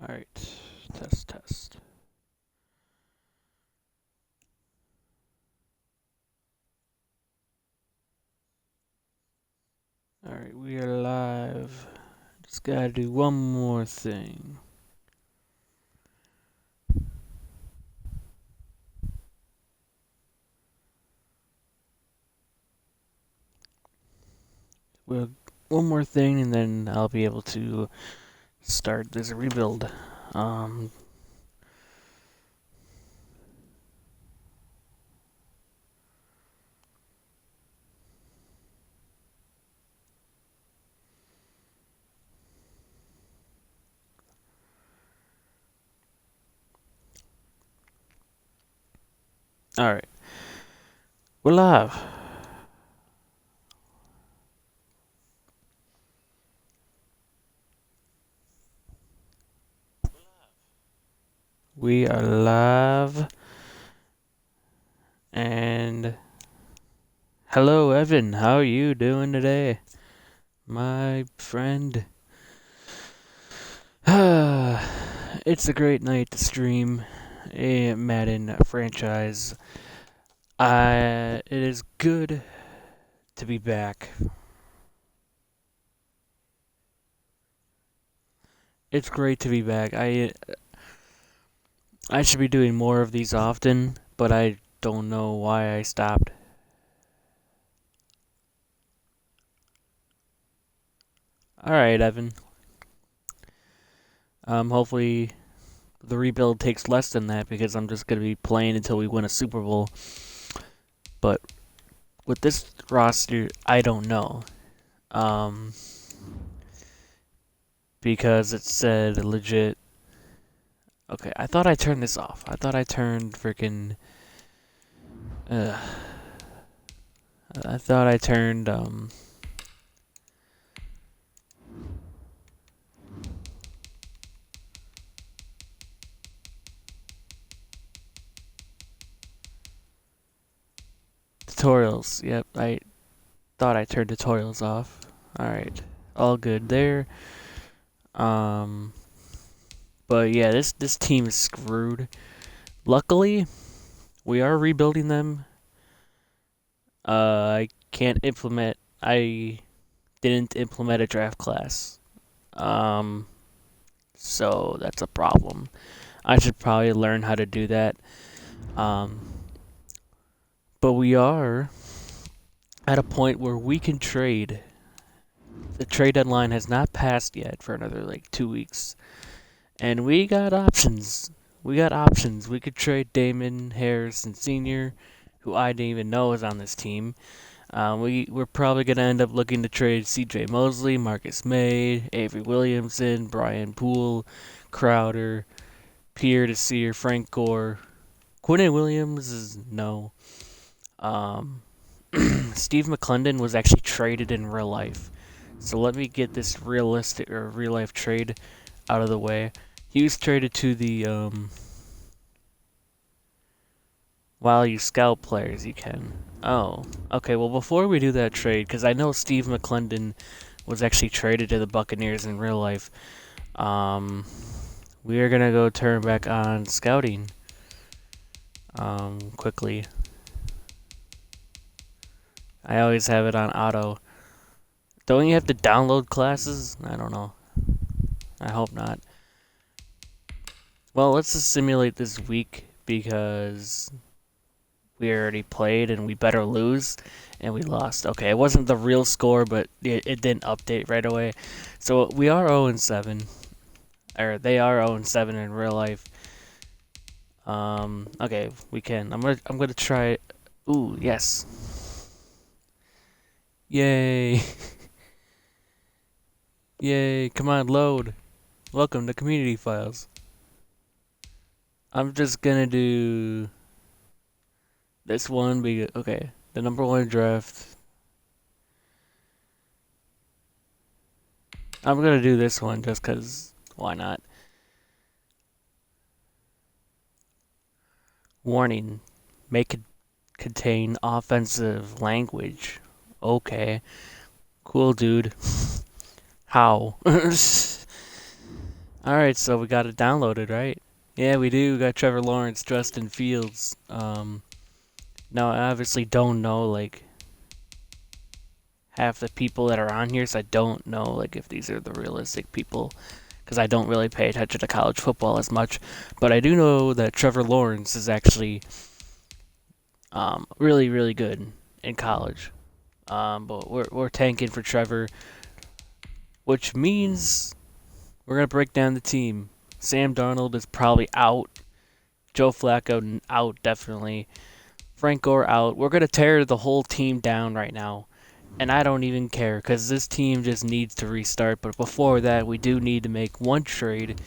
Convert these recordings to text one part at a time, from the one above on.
Alright, test. Alright, we are live. Just gotta do one more thing. One more thing, and then I'll be able to start this rebuild. Um, Alright, we're live. We are live. And hello, Evan. How are you doing today, my friend? It's a great night to stream a Madden franchise. It is good to be back. It's great to be back. I should be doing more of these often, but I don't know why I stopped. All right, Evan. Hopefully the rebuild takes less than that because I'm just gonna be playing until we win a Super Bowl. But with this roster, I don't know. Because it said legit. Okay, I thought I turned this off. I thought I turned freaking. I thought I turned tutorials. Yep, I thought I turned tutorials off. Alright. All good there. Um but yeah, this team is screwed. Luckily, we are rebuilding them. I didn't implement a draft class. Um so that's a problem. I should probably learn how to do that. Um but we are at a point where we can trade. The trade deadline has not passed yet for another like 2 weeks. And we got options. We could trade Damon Harrison Sr., who I didn't even know was on this team. We're probably going to end up looking to trade C.J. Mosley, Marcus May, Avery Williamson, Brian Poole, Crowder, Pierre Desir, Frank Gore. Quinnen Williams is no. Steve McClendon was actually traded in real life. So let me get this realistic or real life trade out of the way. He was traded to the while you scout players, you can. Oh, okay. Well, before we do that trade, because I know Steve McClendon was actually traded to the Buccaneers in real life. We are gonna go turn back on scouting. Quickly. I always have it on auto. Don't you have to download classes? I don't know. I hope not. Well, let's just simulate this week because we already played and we better lose, and we lost. Okay, it wasn't the real score, but it didn't update right away. So we are 0-7, or they are 0-7 in real life. Okay, we can. I'm gonna try. Ooh, yes. Yay! Yay! Come on, load. Welcome to Community Files. I'm just gonna do this one. Okay, the number one draft. I'm gonna do this one just cause why not? Warning: may contain offensive language. Okay, cool, dude. How? All right, so we got it downloaded, right? Yeah, we do. We got Trevor Lawrence, Justin Fields. Now I obviously don't know like half the people that are on here, so I don't know like if these are the realistic people because I don't really pay attention to college football as much. But I do know that Trevor Lawrence is actually really really good in college. But we're tanking for Trevor, which means we're gonna break down the team. Sam Darnold is probably out. Joe Flacco out definitely. Frank Gore out. We're gonna tear the whole team down right now, and I don't even care because this team just needs to restart. But before that, we do need to make one trade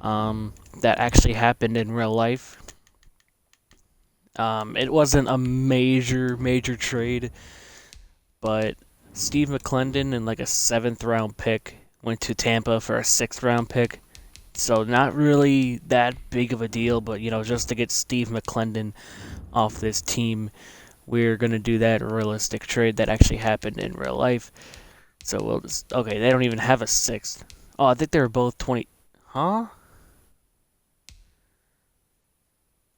that actually happened in real life. It wasn't a major trade, but Steve McClendon and like a seventh round pick went to Tampa for a sixth round pick. So not really that big of a deal, but just to get Steve McClendon off this team, we're gonna do that realistic trade that actually happened in real life. So we'll just okay. They don't even have a sixth. Oh, I think they were both 20. Huh?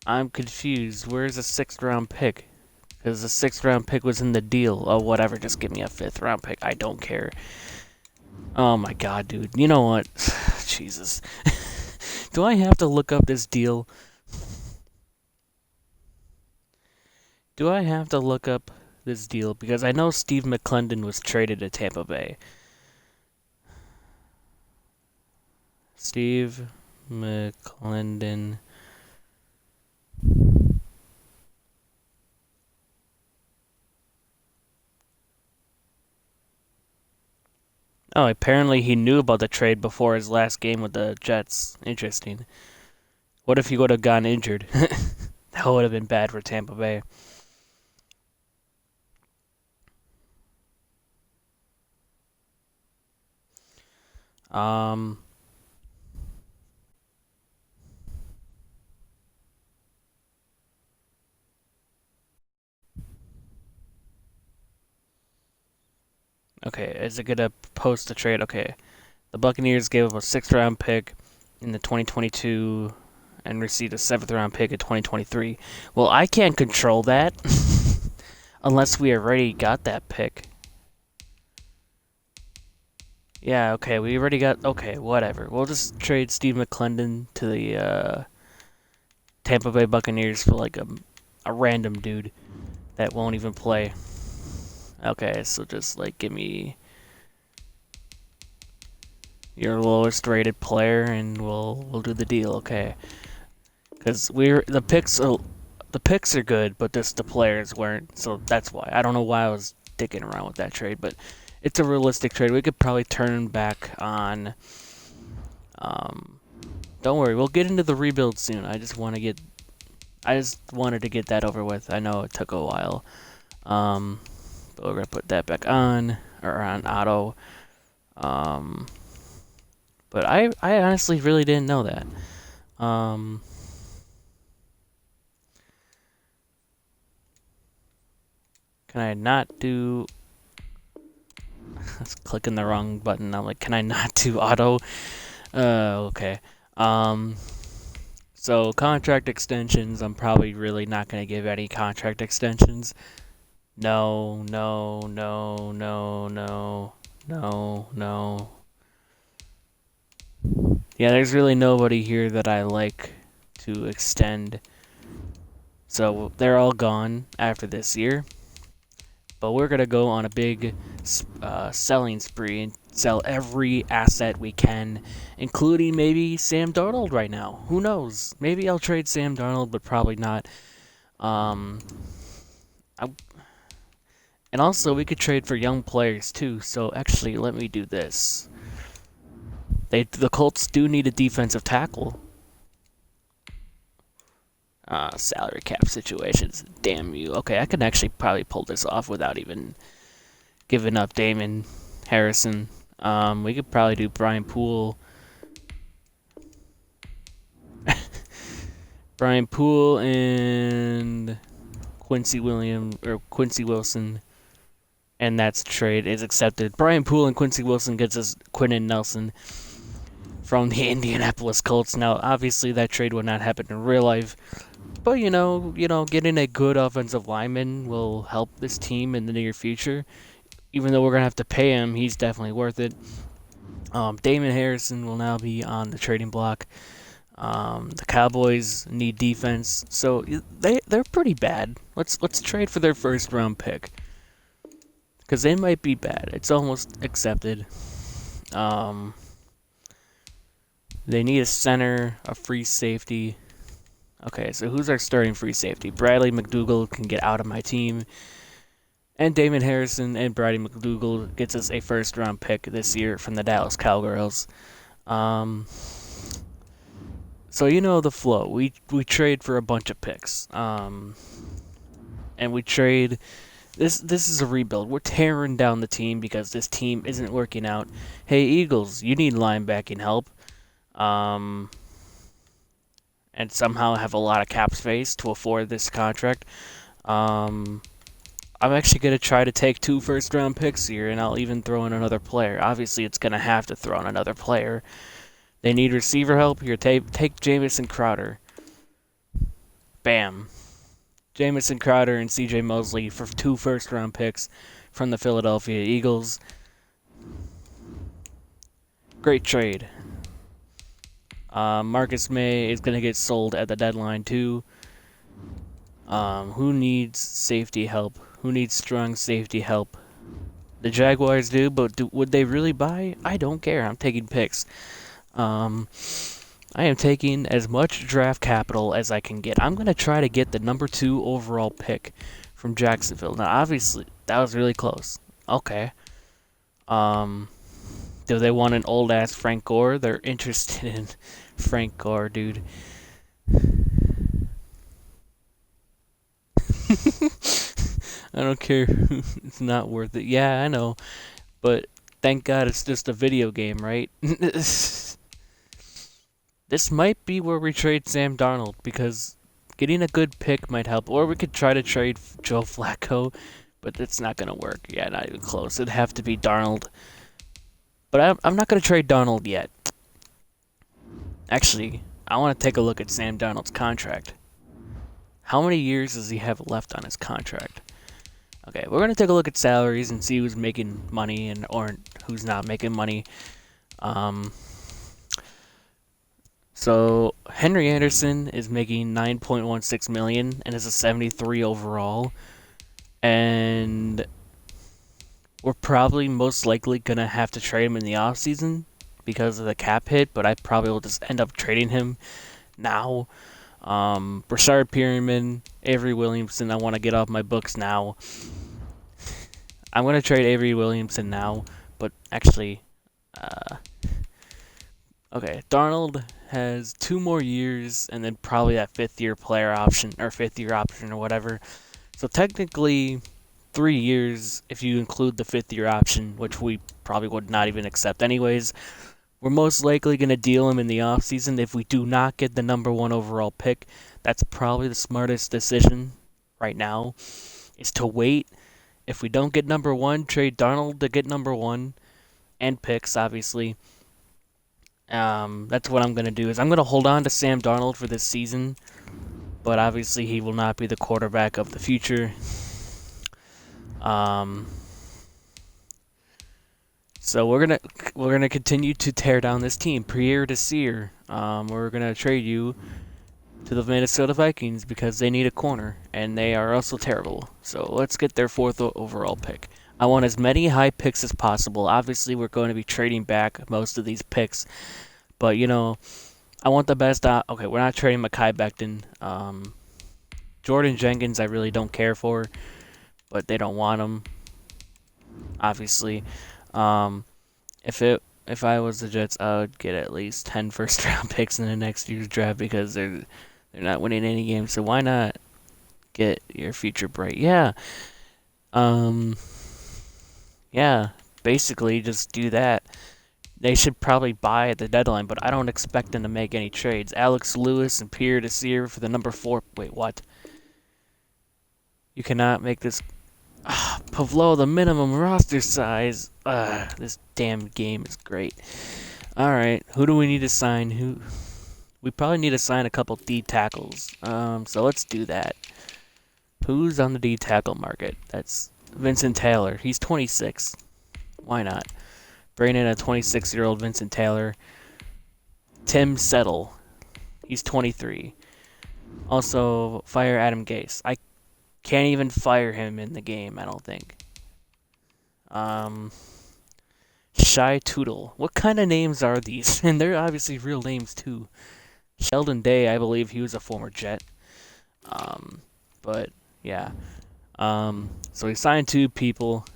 I'm confused. Where's the sixth round pick? Because the sixth round pick was in the deal. Oh, whatever. Just give me a fifth round pick. I don't care. Oh my god, dude. You know what? Jesus. Do I have to look up this deal? Do I have to look up this deal? Because I know Steve McClendon was traded to Tampa Bay. Steve McClendon. Oh, apparently he knew about the trade before his last game with the Jets. Interesting. What if he would have gotten injured? That would have been bad for Tampa Bay. Um. Okay, is it gonna post the trade? Okay, the Buccaneers gave up a sixth round pick in the 2022 and received a seventh round pick in 2023. Well, I can't control that unless we already got that pick. Yeah, okay, we already got. Okay, whatever. We'll just trade Steve McClendon to the Tampa Bay Buccaneers for like a random dude that won't even play. Okay, so just like give me your lowest rated player and we'll do the deal. Okay, because the picks are good, but just the players weren't. So that's why I don't know why I was dicking around with that trade, but it's a realistic trade. We could probably turn back on. Um, don't worry, we'll get into the rebuild soon. I just wanted to get that over with. I know it took a while. But we're gonna put that back on or on auto. Um, but I honestly really didn't know that. Um, can I not do? I was clicking the wrong button. I'm like, can I not do auto? Okay. Um, so contract extensions. I'm probably really not gonna give any contract extensions. No, no, no, no, no, no, no. Yeah, there's really nobody here that I like to extend. So they're all gone after this year. But we're going to go on a big selling spree and sell every asset we can, including maybe Sam Darnold right now. Who knows? Maybe I'll trade Sam Darnold, but probably not. Um, I, and also, we could trade for young players too. So actually, let me do this. The Colts do need a defensive tackle. Salary cap situations. Damn you. Okay, I can actually probably pull this off without even giving up Damon Harrison. We could probably do Brian Poole. Brian Poole and Quincy Wilson, and that's trade is accepted. Brian Poole and Quincy Wilson gets us Quentin Nelson. from the Indianapolis Colts. Now, obviously, that trade would not happen in real life, but getting a good offensive lineman will help this team in the near future. Even though we're gonna have to pay him, he's definitely worth it. Damon Harrison will now be on the trading block. The Cowboys need defense, so they're pretty bad. Let's trade for their first round pick because they might be bad. It's almost accepted. Um, they need a center, a free safety. Okay, so who's our starting free safety? Bradley McDougald can get out of my team. And Damon Harrison and Bradley McDougald gets us a first round pick this year from the Dallas Cowgirls. So you know the flow. We trade for a bunch of picks. And we trade this is a rebuild. We're tearing down the team because this team isn't working out. Hey Eagles, you need linebacking help. And somehow have a lot of cap space to afford this contract. I'm actually going to try to take 2 first-round picks here, and I'll even throw in another player. Obviously, it's going to have to throw in another player. They need receiver help. Here, take Jamison Crowder. Bam. Jamison Crowder and C.J. Mosley for 2 first-round picks from the Philadelphia Eagles. Great trade. Marcus May is going to get sold at the deadline, too. Who needs safety help? Who needs strong safety help? The Jaguars do, but would they really buy? I don't care. I'm taking picks. I am taking as much draft capital as I can get. I'm going to try to get the number 2 overall pick from Jacksonville. Now, obviously, that was really close. Okay. Do they want an old-ass Frank Gore? They're interested in Frank Gore, dude. I don't care. It's not worth it. Yeah, I know. But thank God it's just a video game, right? This might be where we trade Sam Darnold because getting a good pick might help. Or we could try to trade Joe Flacco, but it's not going to work. Yeah, not even close. It'd have to be Darnold. But I'm not going to trade Darnold yet. Actually, I want to take a look at Sam Darnold's contract. How many years does he have left on his contract? Okay, we're going to take a look at salaries and see who's making money or who's not making money. So Henry Anderson is making $9.16 million and is a 73 overall. And we're probably most likely going to have to trade him in the offseason because of the cap hit, but I probably will just end up trading him now. Brashard Perryman, Avery Williamson, I want to get off my books now. I'm going to trade Avery Williamson now, but actually, okay, Darnold has 2 more years and then probably that 5th-year player option or 5th-year option or whatever. So technically 3 years if you include the 5th-year option, which we probably would not even accept anyways. We're most likely going to deal him in the offseason if we do not get the number 1 overall pick. That's probably the smartest decision right now, is to wait. If we don't get number 1, trade Darnold to get number 1 and picks, obviously. That's what I'm going to do. Is I'm going to hold on to Sam Darnold for this season, but obviously he will not be the quarterback of the future. So we're gonna continue to tear down this team. Pierre Desir, we're gonna trade you to the Minnesota Vikings because they need a corner and they are also terrible. So let's get their 4th overall pick. I want as many high picks as possible. Obviously, we're going to be trading back most of these picks, but I want the best. Okay, we're not trading Mekhi Becton. Jordan Jenkins, I really don't care for, but they don't want him. Obviously. If I was the Jets, I would get at least 10 first-round picks in the next year's draft because they're not winning any games. So why not get your future bright? Yeah. Yeah. Basically, just do that. They should probably buy at the deadline, but I don't expect them to make any trades. Alex Lewis and Pierre Desir for the number 4. Wait, what? You cannot make this. Below the minimum roster size. This damn game is great. All right, who do we need to sign? Who? We probably need to sign a couple D tackles. So let's do that. Who's on the D tackle market? That's Vincent Taylor. He's 26. Why not? Bring in a 26-year-old Vincent Taylor. Tim Settle. He's 23. Also, fire Adam Gase. I can't even fire him in the game, I don't think. Um, Shy Tootle. What kind of names are these? And they're obviously real names, too. Sheldon Day, I believe he was a former Jet. Um, but, yeah. So we signed 2 people.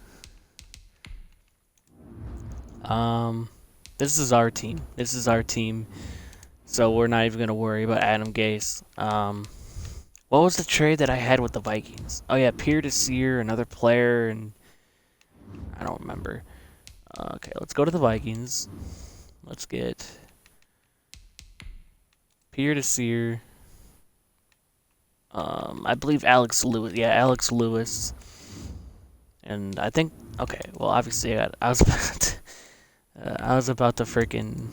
Um, this is our team. This is our team. So we're not even going to worry about Adam Gase. What was the trade that I had with the Vikings? Oh, yeah, Peer to Sear, another player, and I don't remember. Okay, let's go to the Vikings. Let's get Peer to Sear. I believe Alex Lewis. Yeah, Alex Lewis. And I think, okay, well, obviously I was about to freaking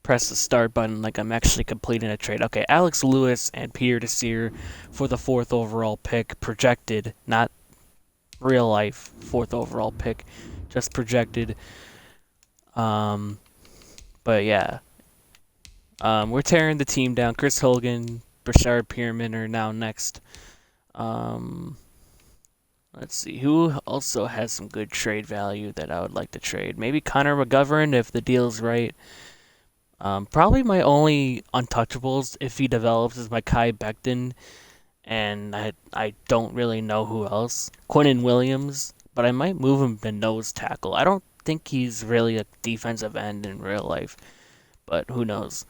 press the start button like I'm actually completing a trade. Okay, Alex Lewis and Peter Desir for the 4th overall pick, projected, not real life 4th overall pick, just projected. But yeah, we're tearing the team down. Chris Hogan, Brashard Pierman are now next. Let's see who also has some good trade value that I would like to trade. Maybe Connor McGovern if the deal's right. Probably my only untouchables if he develops is my Kai Becton, and I don't really know who else. Quinnen Williams, but I might move him to nose tackle. I don't think he's really a defensive end in real life, but who knows?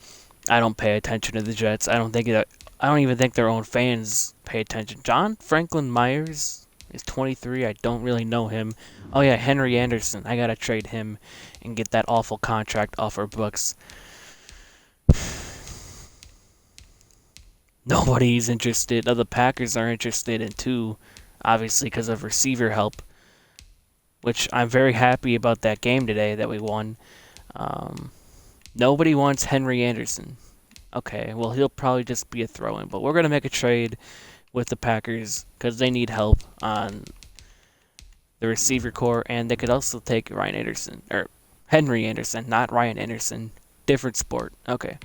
I don't pay attention to the Jets. I don't even think their own fans pay attention. John Franklin Myers is 23. I don't really know him. Oh yeah, Henry Anderson. I gotta trade him and get that awful contract off our books. Nobody's interested. The Packers are interested in too, obviously because of receiver help, which I'm very happy about that game today that we won. Nobody wants Henry Anderson. Okay, well, he'll probably just be a throw-in, but we're going to make a trade with the Packers because they need help on the receiver core, and they could also take Ryan Anderson, or Henry Anderson, not Ryan Anderson. Different sport. Okay.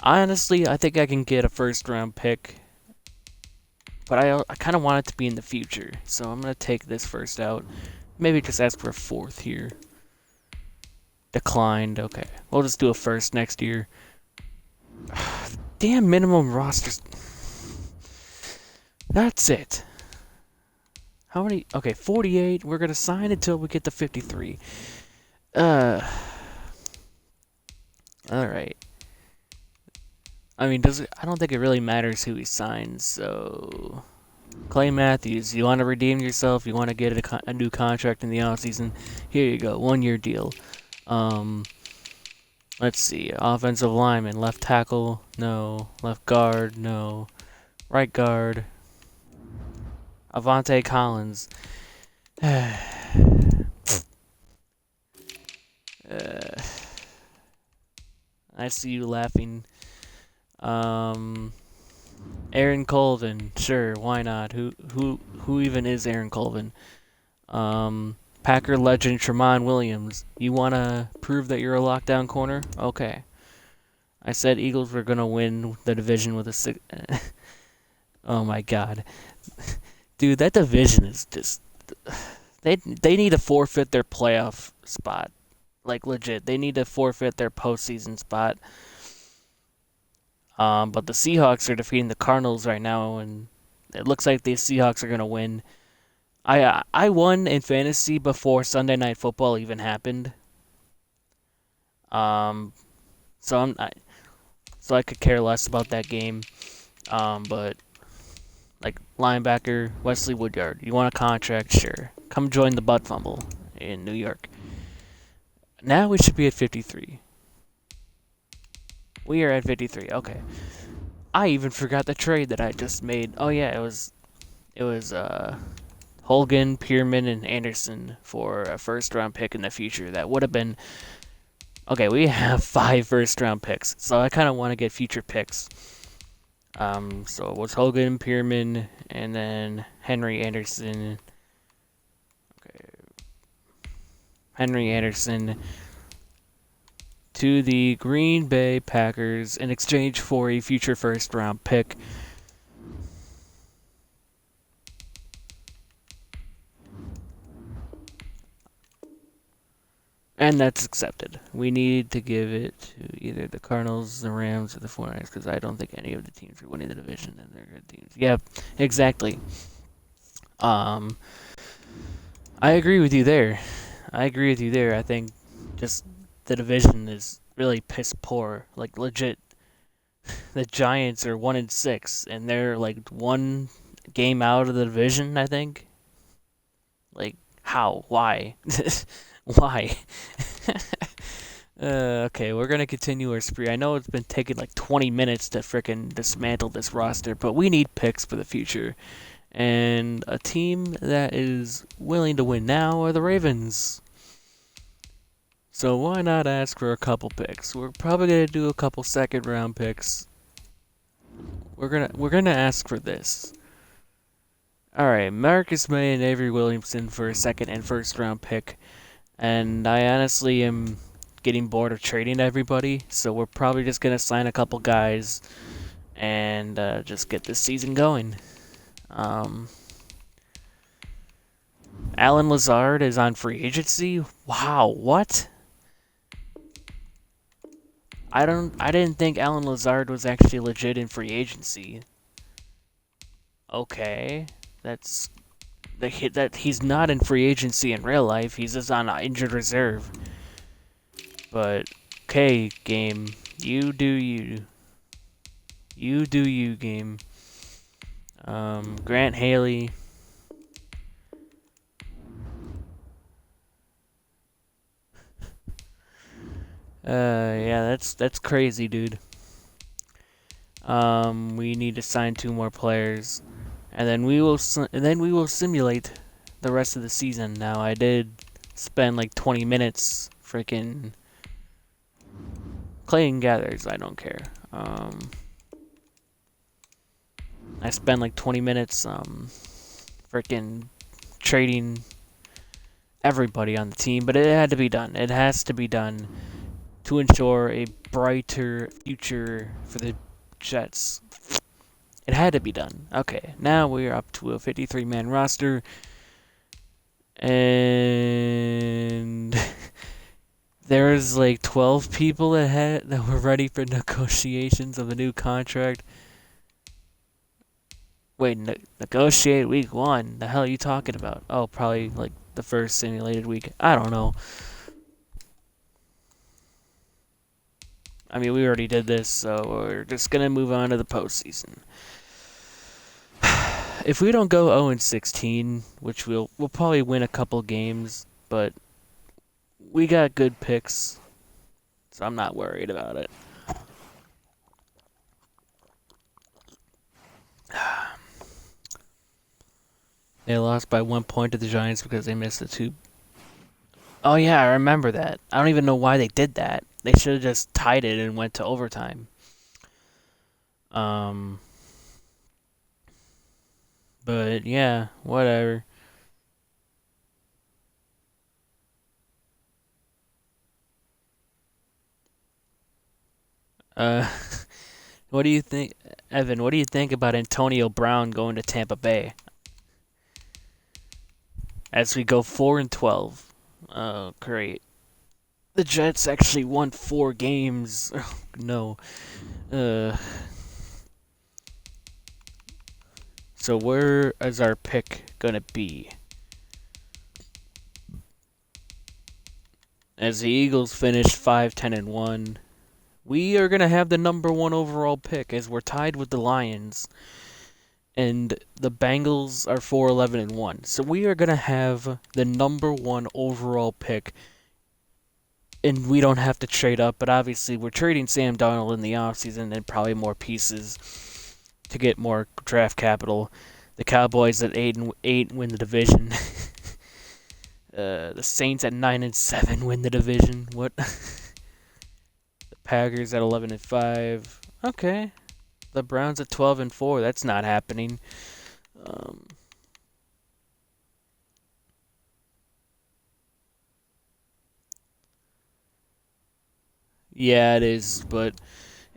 Honestly, I think I can get a first-round pick, but I kind of want it to be in the future, so I'm going to take this first out. Maybe just ask for a 4th here. Declined. Okay. We'll just do a first next year. Damn minimum rosters. That's it. How many? Okay, 48. We're going to sign until we get to 53. Alright. I mean, I don't think it really matters who he signs, so... Clay Matthews, you want to redeem yourself, you want to get a new contract in the offseason, here you go, 1-year deal. Let's see, offensive lineman, left tackle, no. Left guard, no. Right guard, Avante Collins. I see you laughing. Aaron Colvin, sure, why not? Who even is Aaron Colvin? Packer legend Tramon Williams. You wanna prove that you're a lockdown corner? Okay. I said Eagles were gonna win the division with a 6. Oh my god, dude, that division is just. They need to forfeit their playoff spot, like legit. They need to forfeit their postseason spot. But the Seahawks are defeating the Cardinals right now, and it looks like the Seahawks are gonna win. I won in fantasy before Sunday Night Football even happened. So I could care less about that game. But like linebacker Wesley Woodyard, you want a contract? Sure, come join the Butt Fumble in New York. Now we should be at 53. We are at 53. Okay. I even forgot the trade that I just made. Oh yeah, it was Holgan, Pierman, and Anderson for a first-round pick in the future. That would have been Okay, we have 5 first-round picks, so I kind of want to get future picks. So it was Hogan, Pierman, and then Henry Anderson. Okay, Henry Anderson to the Green Bay Packers in exchange for a future first-round pick. And that's accepted. We need to give it to either the Cardinals, the Rams, or the 49ers because I don't think any of the teams are winning the division and they're good teams. Yeah, exactly. Um, I agree with you there. I think just the division is really piss poor. Like legit, the Giants are 1-6 and they're like one game out of the division. I think. Like how? Why? Why? Okay, we're gonna continue our spree. I know it's been taking like 20 minutes to frickin' dismantle this roster, but we need picks for the future. And a team that is willing to win now are the Ravens. So why not ask for a couple picks? We're probably gonna do a couple second round picks. We're gonna ask for this. Alright, Marcus May and Avery Williamson for a second and first round pick. And I honestly am getting bored of trading everybody, so we're probably just gonna sign a couple guys and just get this season going. Alan Lazard is on free agency. Wow, what? I didn't think Alan Lazard was actually legit in free agency. Okay, that's that he's not in free agency in real life. He's just on injured reserve. But okay, game, you do you. You do you, game. Grant Haley. Yeah, that's crazy, dude. We need to sign 2 more players, and then we will simulate the rest of the season. Now, I did spend like 20 minutes freaking playing gathers. I don't care. I spent like 20 minutes freaking trading everybody on the team, but it had to be done. It has to be done to ensure a brighter future for the Jets. It had to be done. Okay, now we're up to a 53-man roster, and there's like 12 people that were ready for negotiations of a new contract. Wait, negotiate week 1? The hell are you talking about? Oh, probably like the first simulated week. I don't know. I mean, we already did this, so we're just gonna move on to the postseason. If we don't go 0-16, which we'll probably win a couple games, but we got good picks, so I'm not worried about it. They lost by 1 point to the Giants because they missed the 2. Oh yeah, I remember that. I don't even know why they did that. They should have just tied it and went to overtime. But yeah, whatever. Uh, what do you think, Evan? What do you think about Antonio Brown going to Tampa Bay? As we go 4-12. Oh, great. The Jets actually won 4 games. No. So where is our pick gonna be? As the Eagles finish 5-10-1, we are gonna have the number 1 overall pick as we're tied with the Lions, and the Bengals are 4-11-1. So we are gonna have the number 1 overall pick, and we don't have to trade up. But obviously, we're trading Sam Darnold in the offseason and probably more pieces to get more draft capital. The Cowboys at 8-8 win the division. The Saints at 9-7 win the division. What? Packers at 11-5. Okay. The Browns at 12-4. That's not happening. Um, yeah, it is. But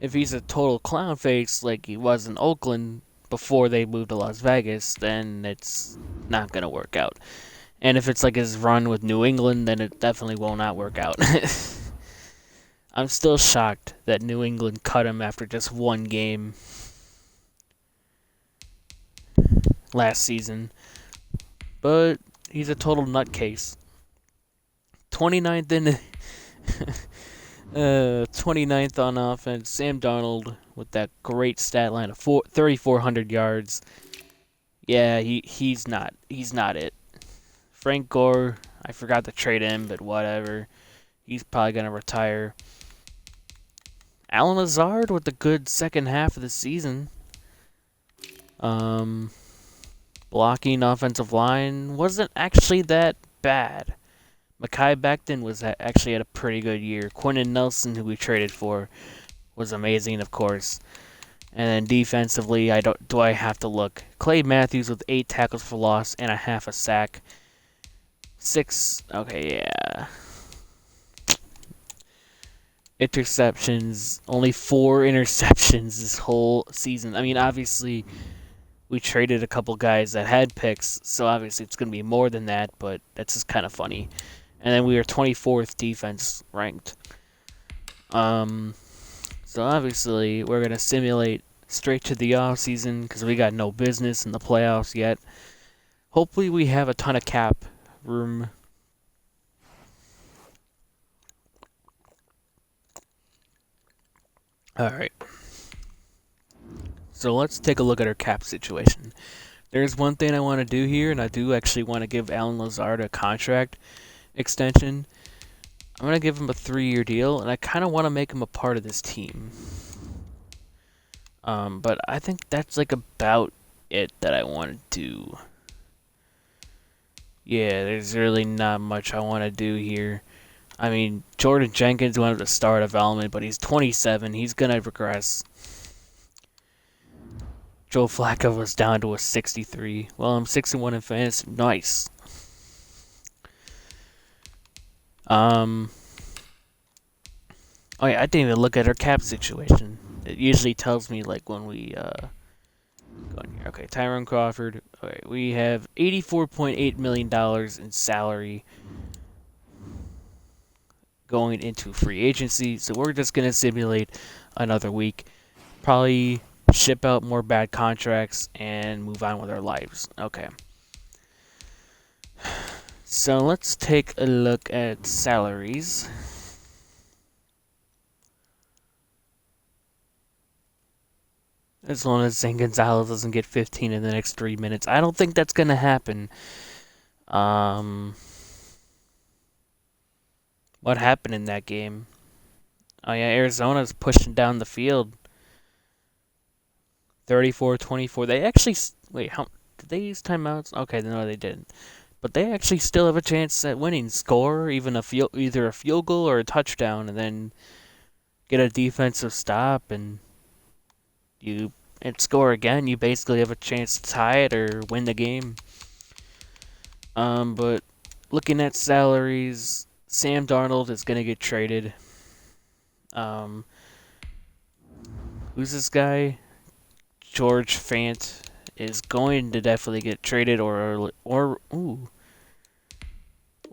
if he's a total clown face like he was in Oakland before they moved to Las Vegas, then it's not gonna work out. And if it's like his run with New England, then it definitely will not work out. I'm still shocked that New England cut him after just one game last season. But he's a total nutcase. 29th in 29th on offense. Sam Darnold with that great stat line of 3,400 yards. Yeah, he's not it. Frank Gore, I forgot to trade him, but whatever. He's probably gonna retire. Alan Lazard with a good second half of the season. Um, Blocking offensive line wasn't actually that bad. Mekhi Becton was actually had a pretty good year. Quentin Nelson, who we traded for, was amazing, of course. And then defensively, I have to look. Clay Matthews with 8 tackles for loss and a half a sack. 6. Okay, yeah. Interceptions. Only 4 interceptions this whole season. I mean, obviously, we traded a couple guys that had picks, so obviously it's going to be more than that, but that's just kind of funny. And then we were 24th defense ranked. So obviously we're going to simulate straight to the off season because we got no business in the playoffs yet. Hopefully we have a ton of cap room. Alright. So let's take a look at our cap situation. There's one thing I want to do here, and I do actually want to give Alan Lazard a contract extension. I'm going to give him a 3-year deal, and I kind of want to make him a part of this team. But I think that's like about it that I want to do. Yeah, there's really not much I want to do here. I mean, Jordan Jenkins wanted to start development, but he's 27. He's going to regress. Joe Flacco was down to a 63. Well, I'm 6-1 in fantasy. Nice. Oh yeah, I didn't even look at our cap situation. It usually tells me like when we go in here. Okay, Tyrone Crawford. Okay, we have $84.8 million in salary going into free agency. So we're just gonna simulate another week. Probably ship out more bad contracts and move on with our lives. Okay. So let's take a look at salaries. As long as Zane Gonzalez doesn't get 15 in the next 3 minutes. I don't think that's going to happen. What happened in that game? Oh, yeah, Arizona's pushing down the field. 34-24. They actually... Wait, how... Did they use timeouts? Okay, no, they didn't. But they actually still have a chance at winning. Score even either a field goal or a touchdown, and then get a defensive stop, and score again. You basically have a chance to tie it or win the game. But looking at salaries, Sam Darnold is gonna get traded. Who's this guy? George Fant is going to definitely get traded, or we're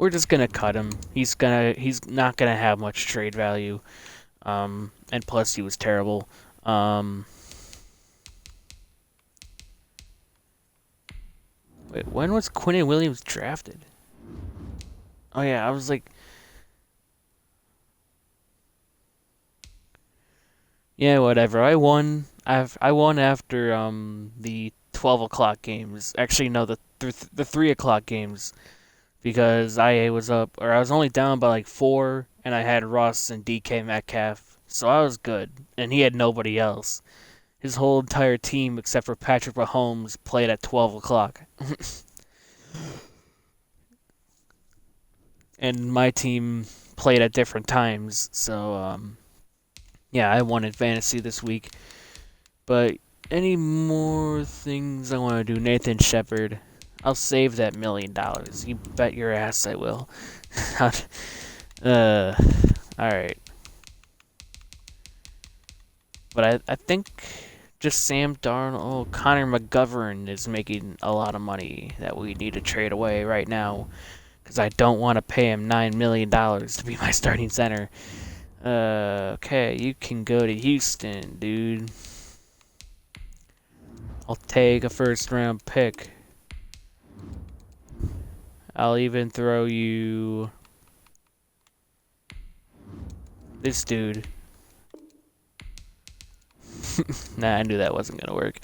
just gonna cut him. He's not gonna have much trade value. And plus he was terrible. Wait, when was Quinnen Williams drafted? Oh yeah, I was like, yeah, whatever. I won. I won after the 12 o'clock games. Actually, no, the 3 o'clock games, because I was up, or I was only down by like 4, and I had Russ and DK Metcalf, so I was good, and he had nobody else. His whole entire team, except for Patrick Mahomes, played at 12 o'clock. And my team played at different times, so Yeah, I won in fantasy this week. But any more things I want to do? Nathan Shepard. I'll save that $1 million. You bet your ass I will. uh, alright. But I think just Sam Darnold. Oh, Connor McGovern is making a lot of money that we need to trade away right now. Because I don't want to pay him $9 million to be my starting center. Okay, you can go to Houston, dude. I'll take a first round pick. I'll even throw you this dude. Nah, I knew that wasn't gonna work.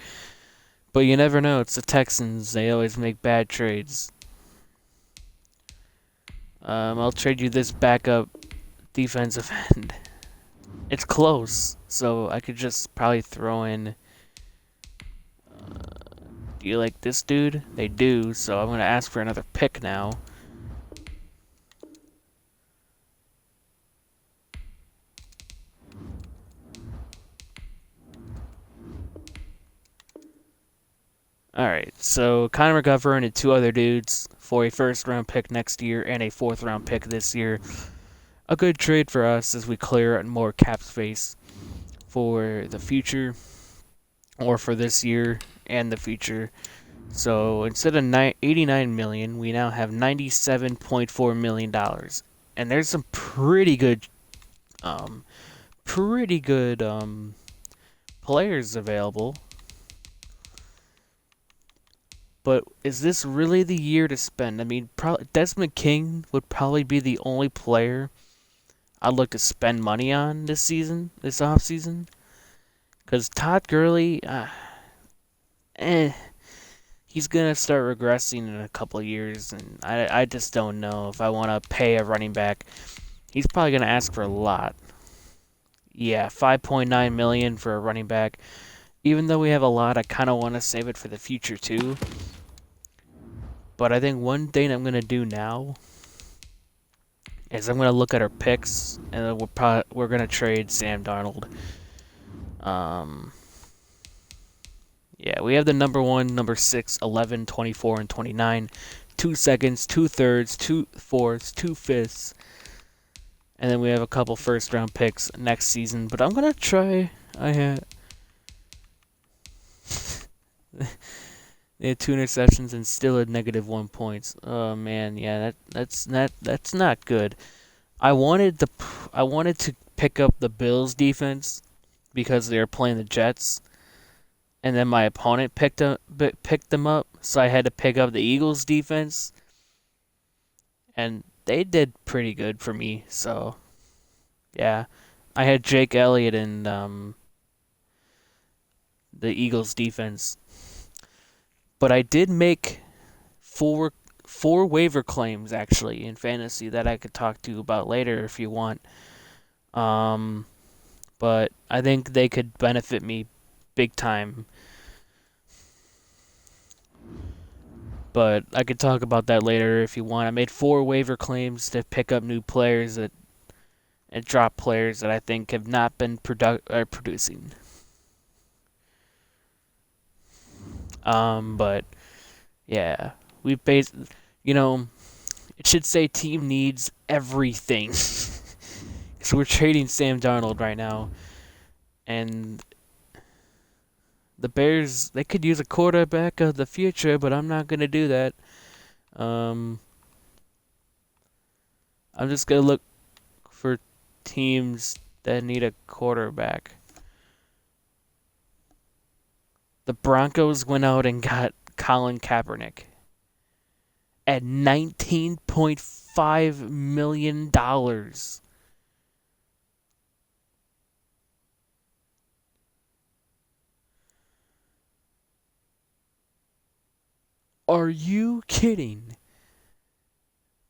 But you never know, it's the Texans. They always make bad trades. I'll trade you this backup defensive end. It's close, so I could just probably throw in. Do you like this dude? They do, so I'm gonna ask for another pick now. Alright, so Connor McGovern and two other dudes for a first round pick next year and a fourth round pick this year. A good trade for us as we clear more cap space for the future, or for this year and the future. So instead of 89 million, we now have $97.4 million. And there's some um, pretty good players available. But is this really the year to spend? I mean, Desmond King would probably be the only player I'd look to spend money on this season, this offseason. Because Todd Gurley, he's going to start regressing in a couple of years. And I just don't know if I want to pay a running back. He's probably going to ask for a lot. Yeah, 5.9 million for a running back. Even though we have a lot, I kind of want to save it for the future too. But I think one thing I'm going to do now is I'm going to look at our picks, and we're going to trade Sam Darnold. Yeah, we have the number 1, number 6, 11, 24, and 29. 2 seconds, 2 thirds, 2 fourths, 2 fifths. And then we have a couple first round picks next season. But I'm going to try. They had 2 interceptions and still had -1 points. Oh man, yeah, that's not good. I wanted to pick up the Bills defense because they were playing the Jets, and then my opponent picked them up, so I had to pick up the Eagles defense, and they did pretty good for me. So yeah, I had Jake Elliott and the Eagles defense. But I did make four waiver claims actually in fantasy that I could talk to you about later if you want. But I think they could benefit me big time. But I could talk about that later if you want. I made 4 waiver claims to pick up new players and drop players that I think have not been producing. But yeah, we it should say team needs everything. So we're trading Sam Darnold right now, and the Bears, they could use a quarterback of the future, but I'm not gonna do that. I'm just gonna look for teams that need a quarterback. The Broncos went out and got Colin Kaepernick at $19.5 million. Are you kidding?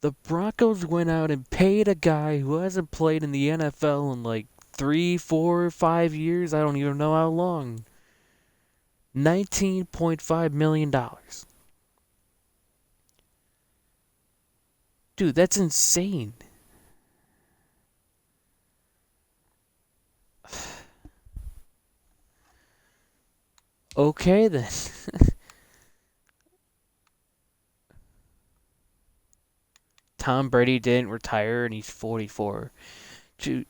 The Broncos went out and paid a guy who hasn't played in the NFL in like 3, 4, 5 years. I don't even know how long. $19.5 million. Dude, that's insane. Okay then. Tom Brady didn't retire and he's 44. Dude,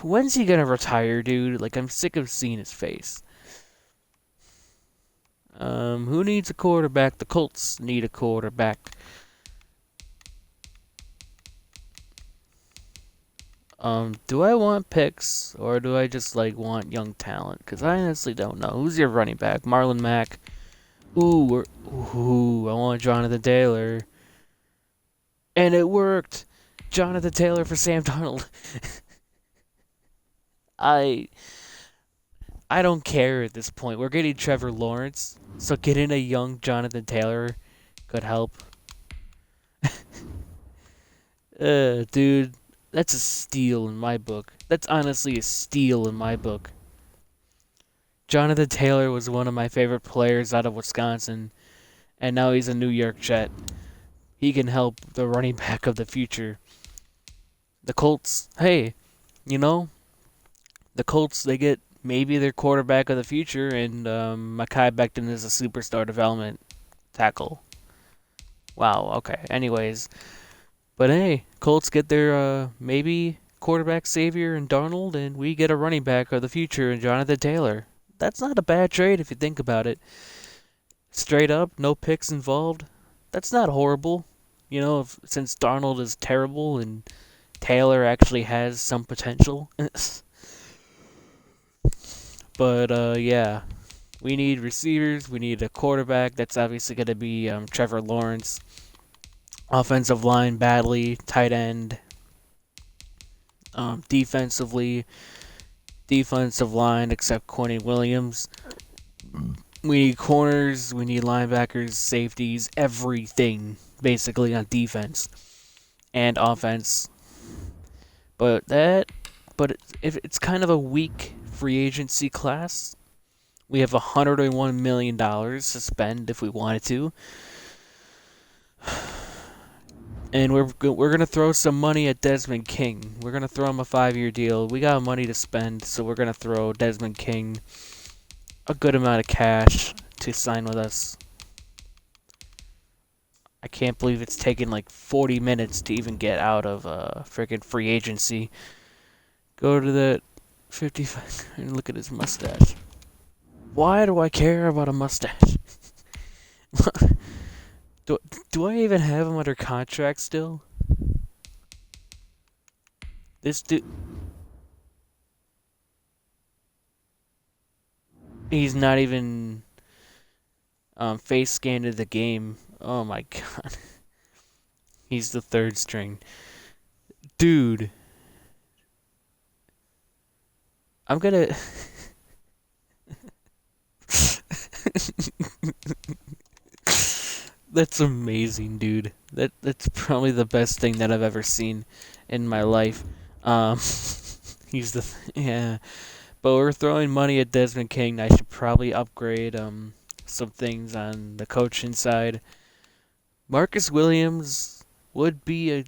when's he gonna retire, dude? Like, I'm sick of seeing his face. Who needs a quarterback? The Colts need a quarterback. Do I want picks or do I just like want young talent? Cause I honestly don't know. Who's your running back? Marlon Mack. Ooh, I want Jonathan Taylor, and it worked. Jonathan Taylor for Sam Darnold. I I don't care at this point. We're getting Trevor Lawrence, so getting a young Jonathan Taylor could help. Dude, that's a steal in my book. That's honestly a steal in my book. Jonathan Taylor was one of my favorite players out of Wisconsin, and now he's a New York Jet. He can help the running back of the future. The Colts, hey, you know, the Colts, they get maybe their quarterback of the future, and Mekhi Becton is a superstar development tackle. Wow, okay. Anyways, but hey, Colts get their maybe quarterback savior in Darnold, and we get a running back of the future in Jonathan Taylor. That's not a bad trade if you think about it. Straight up, no picks involved. That's not horrible. You know, since Darnold is terrible and Taylor actually has some potential. But yeah, we need receivers. We need a quarterback. That's obviously going to be Trevor Lawrence. Offensive line badly. Tight end. Defensively, defensive line except Quentin Williams. We need corners. We need linebackers, safeties, everything basically on defense and offense. But if it's kind of a weak free agency class. We have $101 million to spend if we wanted to, and we're gonna throw some money at Desmond King. We're gonna throw him a 5-year deal. We got money to spend, so we're gonna throw Desmond King a good amount of cash to sign with us. I can't believe it's taken like 40 minutes to even get out of freaking free agency. Go to the 55 and look at his mustache. Why do I care about a mustache? do, do I even have him under contract still? This dude, he's not even face scanned to the game. Oh my god. He's the third string. Dude, I'm gonna. That's amazing, dude. That's probably the best thing that I've ever seen in my life. Um, he's the yeah. But we're throwing money at Desmond King. I should probably upgrade some things on the coaching side. Marcus Williams would be a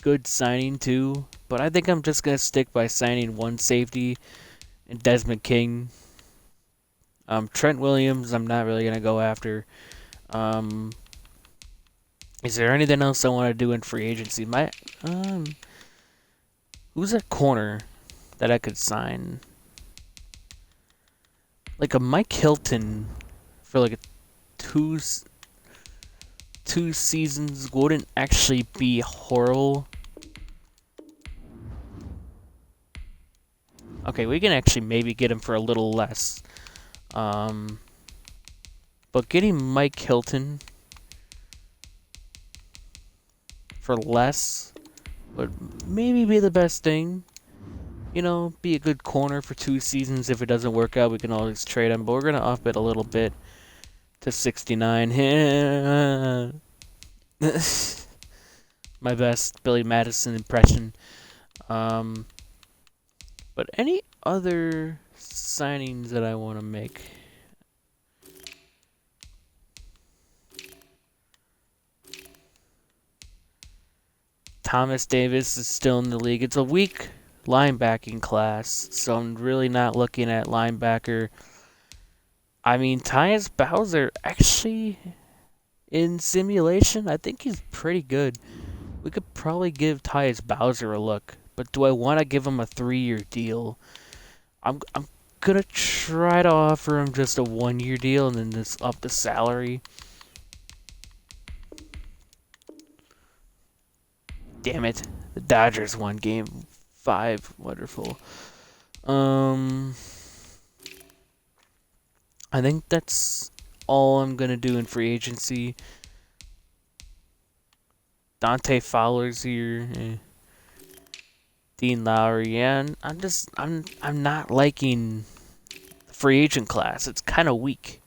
good signing too, but I think I'm just gonna stick by signing one safety and Desmond King. Trent Williams, I'm not really gonna go after. Um, is there anything else I want to do in free agency? Um, who's a corner that I could sign? Like a Mike Hilton for like a two two seasons wouldn't actually be horrible. Okay, we can actually maybe get him for a little less. But getting Mike Hilton for less would maybe be the best thing. You know, be a good corner for 2 seasons. If it doesn't work out, we can always trade him. But we're going to up it a little bit to 69. My best Billy Madison impression. But any other signings that I want to make? Thomas Davis is still in the league. It's a weak linebacking class, so I'm really not looking at linebacker. I mean, Tyus Bowser actually in simulation, I think he's pretty good. We could probably give Tyus Bowser a look, but do I want to give him a 3-year deal? I'm gonna try to offer him just a 1-year deal and then just up the salary. Damn it, the Dodgers won Game 5. Wonderful. Um, I think that's all I'm gonna do in free agency. Dante Fowler's here. Dean Lowry, yeah, and I'm not liking the free agent class. It's kind of weak.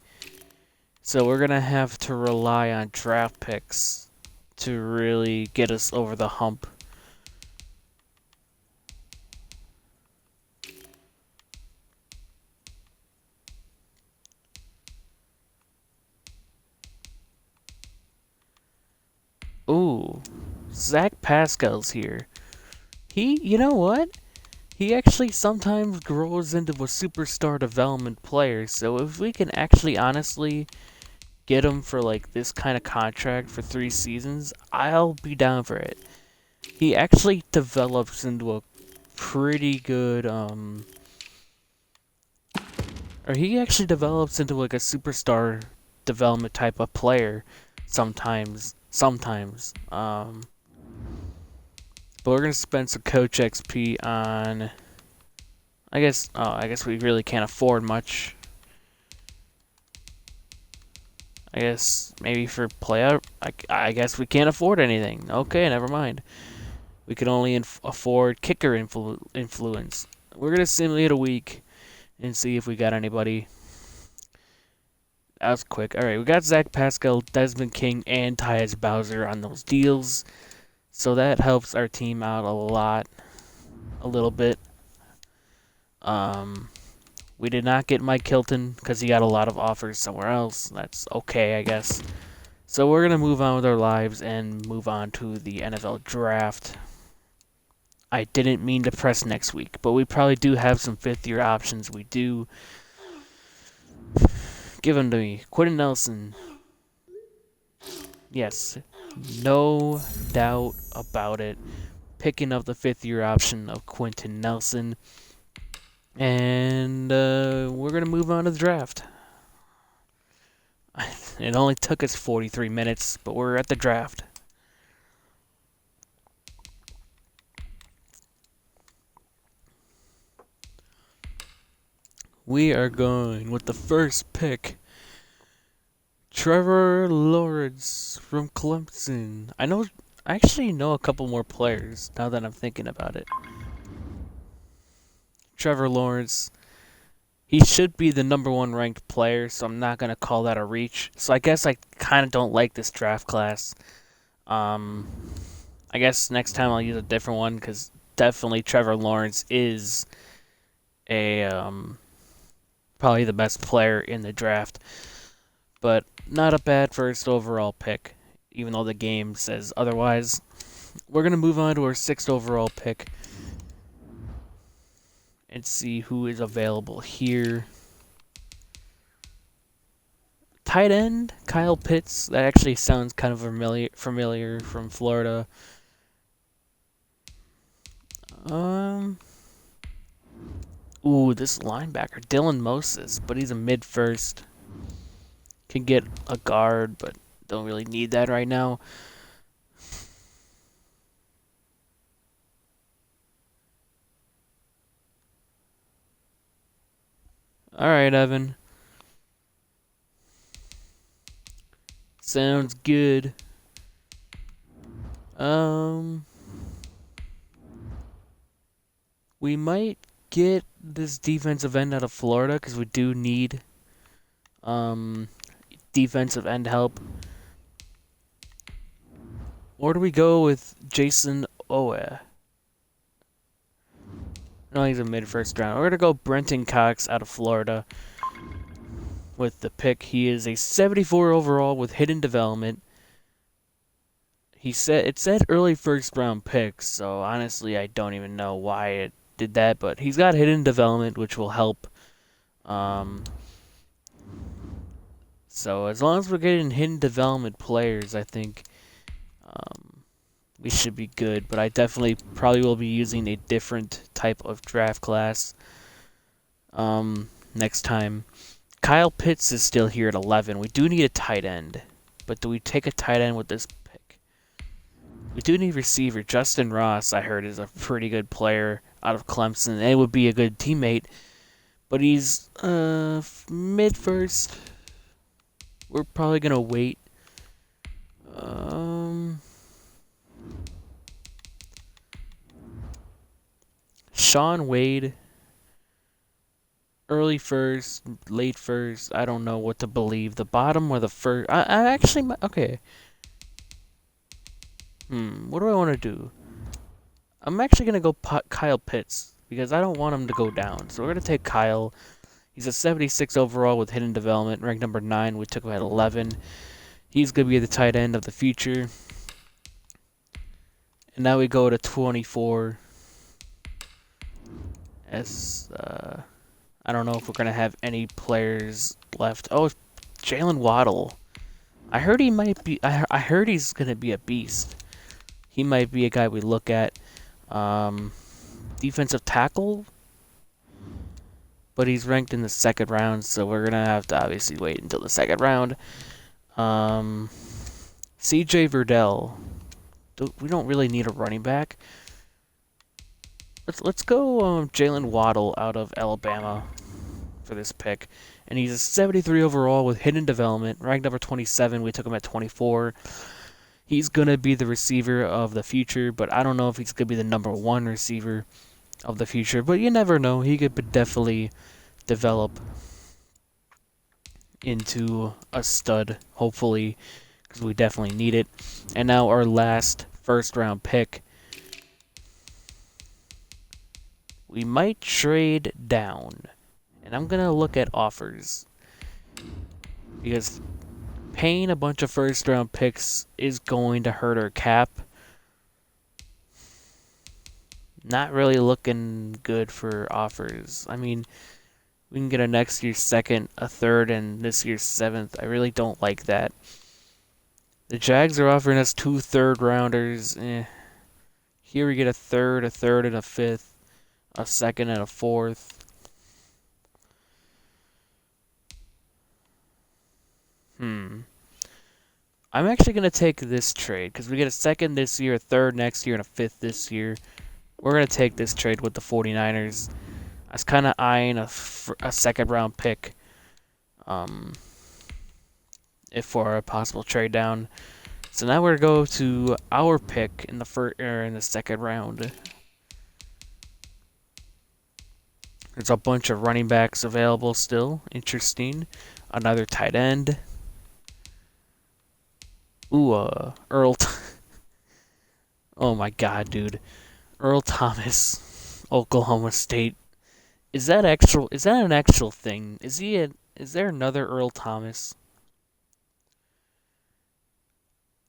So we're gonna have to rely on draft picks to really get us over the hump. Ooh, Zach Pascal's here. You know what? He actually sometimes grows into a superstar development player. So if we can actually honestly get him for like this kind of contract for 3 seasons, I'll be down for it. He actually develops into a pretty good or he actually develops into like a superstar development type of player sometimes. But we're gonna spend some coach XP on I guess we really can't afford much. I guess maybe for playout, I guess we can't afford anything. Okay, never mind. We can only afford kicker influence. We're gonna simulate a week and see if we got anybody. That was quick. All right, we got Zach Pascal, Desmond King, and Tyus Bowser on those deals, so that helps our team out a little bit. Um, we did not get Mike Hilton because he got a lot of offers somewhere else. That's okay, I guess. So we're gonna move on with our lives and move on to the NFL draft. I didn't mean to press next week, but we probably do have some 5th-year options. We do. Give them to me. Quentin Nelson. Yes, no doubt about it. Picking up the 5th-year option of Quentin Nelson. And we're going to move on to the draft. It only took us 43 minutes, but we're at the draft. We are going with the first pick. Trevor Lawrence from Clemson. I actually know a couple more players now that I'm thinking about it. Trevor Lawrence. He should be the #1 ranked player, so I'm not going to call that a reach. So I guess I kind of don't like this draft class. I guess next time I'll use a different one because definitely Trevor Lawrence is a probably the best player in the draft. But not a bad first overall pick, even though the game says otherwise. We're going to move on to our 6th overall pick and see who is available here. Tight end, Kyle Pitts. That actually sounds kind of familiar from Florida. Ooh, this linebacker, Dylan Moses, but he's a mid-first. Can get a guard, but don't really need that right now. All right, Evan. Sounds good. We might get this defensive end out of Florida because we do need defensive end help. Or do we go with Jason Owe? No, he's a mid-first round. We're going to go Brenton Cox out of Florida with the pick. He is a 74 overall with hidden development. It said early first-round pick, so honestly, I don't even know why it did that, but he's got hidden development, which will help. So as long as we're getting hidden development players, I think we should be good. But I definitely probably will be using a different type of draft class next time. Kyle Pitts is still here at 11. We do need a tight end, but do we take a tight end with this pick? We do need receiver. Justin Ross, I heard, is a pretty good player out of Clemson, and it would be a good teammate. But he's mid first. We're probably gonna wait. Sean Wade, early first, late first. I don't know what to believe. The bottom or the first. I actually okay. What do I want to do? I'm actually gonna go Kyle Pitts because I don't want him to go down. So we're gonna take Kyle. He's a 76 overall with hidden development, ranked number 9. We took him at 11. He's gonna be the tight end of the future. And now we go to 24. As I don't know if we're gonna have any players left. Oh, Jalen Waddle. I heard he might be. I heard he's gonna be a beast. He might be a guy we look at. Defensive tackle, but he's ranked in the second round, so we're gonna have to obviously wait until the second round. C.J. Verdell. We don't really need a running back. Let's go Jalen Waddle out of Alabama for this pick. And he's a 73 overall with hidden development, ranked number 27. We took him at 24. He's going to be the receiver of the future, but I don't know if he's going to be the number 1 receiver of the future. But you never know. He could definitely develop into a stud, hopefully, because we definitely need it. And now our last first-round pick. We might trade down. And I'm going to look at offers. Because paying a bunch of first-round picks is going to hurt our cap. Not really looking good for offers. I mean, we can get a next year's second, a third, and this year's 7th. I really don't like that. The Jags are offering us 2 third-rounders. Here we get a third, and a 5th. A second and a 4th. I'm actually going to take this trade because we get a second this year, a third next year, and a 5th this year. We're going to take this trade with the 49ers. I was kind of eyeing a second round pick if for a possible trade down. So now we're going to go to our pick in the second round. There's a bunch of running backs available still. Interesting. Another tight end. Ooh, Earl. Oh my god, dude. Earl Thomas, Oklahoma State. Is that an actual thing? Is there another Earl Thomas?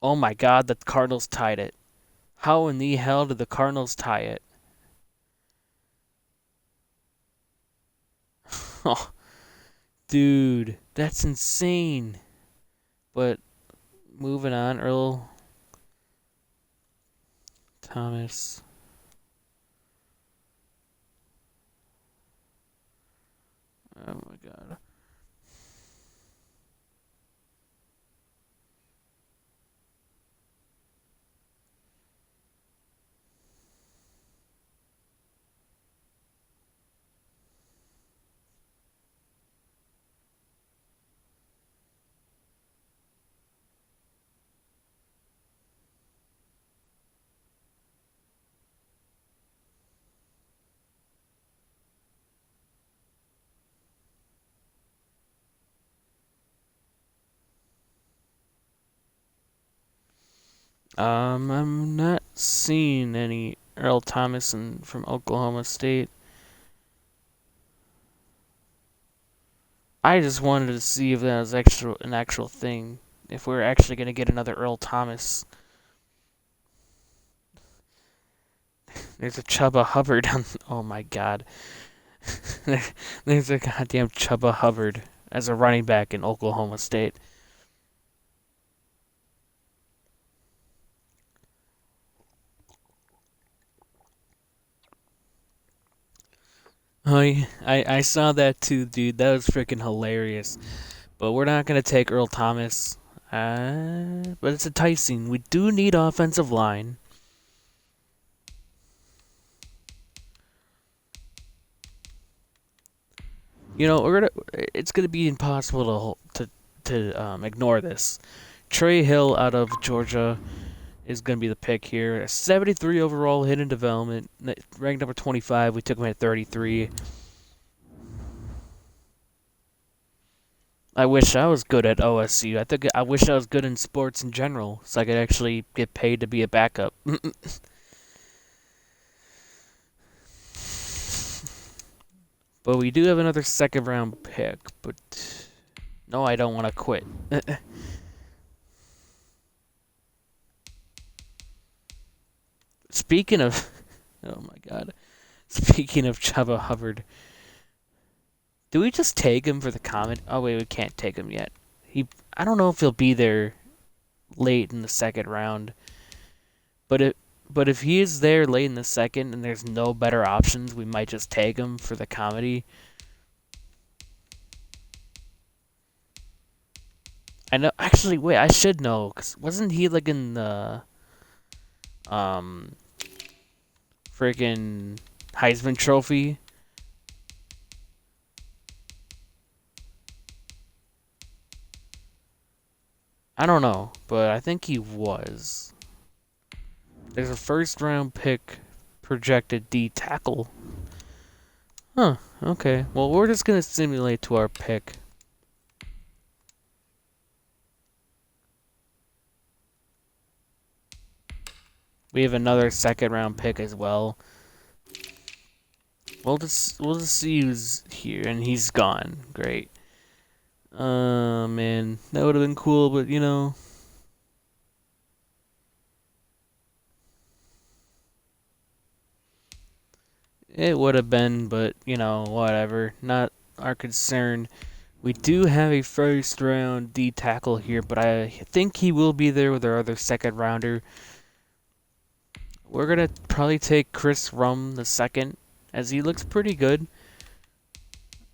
Oh my god, the Cardinals tied it. How in the hell did the Cardinals tie it? Oh, dude, that's insane. But moving on, Earl Thomas. Oh my god. I'm not seeing any Earl Thomas from Oklahoma State. I just wanted to see if that was an actual thing. If we're actually gonna get another Earl Thomas. There's a Chuba Hubbard on. Oh my god. There's a goddamn Chuba Hubbard as a running back in Oklahoma State. I saw that too, dude. That was freaking hilarious. But we're not gonna take Earl Thomas. But it's enticing. We do need offensive line. You know, it's gonna be impossible to ignore this. Trey Hill out of Georgia is gonna be the pick here. A 73 overall hidden development, ranked number 25. We took him at 33. I wish I was good at OSU. I wish I was good in sports in general, so I could actually get paid to be a backup. But we do have another second round pick. But no, I don't want to quit. Speaking of, oh my god. Speaking of Chuba Hubbard, do we just take him for the comment? Oh wait, we can't take him yet. I don't know if he'll be there late in the second round. But if he is there late in the second and there's no better options, we might just take him for the comedy. I know. Actually, wait. I should know, cause wasn't he like in the um freaking Heisman Trophy? I don't know, but I think he was. There's a first round pick projected D tackle. Huh. Okay. Well, we're just gonna simulate to our pick. We have another second round pick as well. We'll just see who's here, and he's gone. Great. Man, that would have been cool, but you know, it would have been, but you know, whatever. Not our concern. We do have a first round D tackle here, but I think he will be there with our other second rounder. We're gonna probably take Chris Rum the second, as he looks pretty good.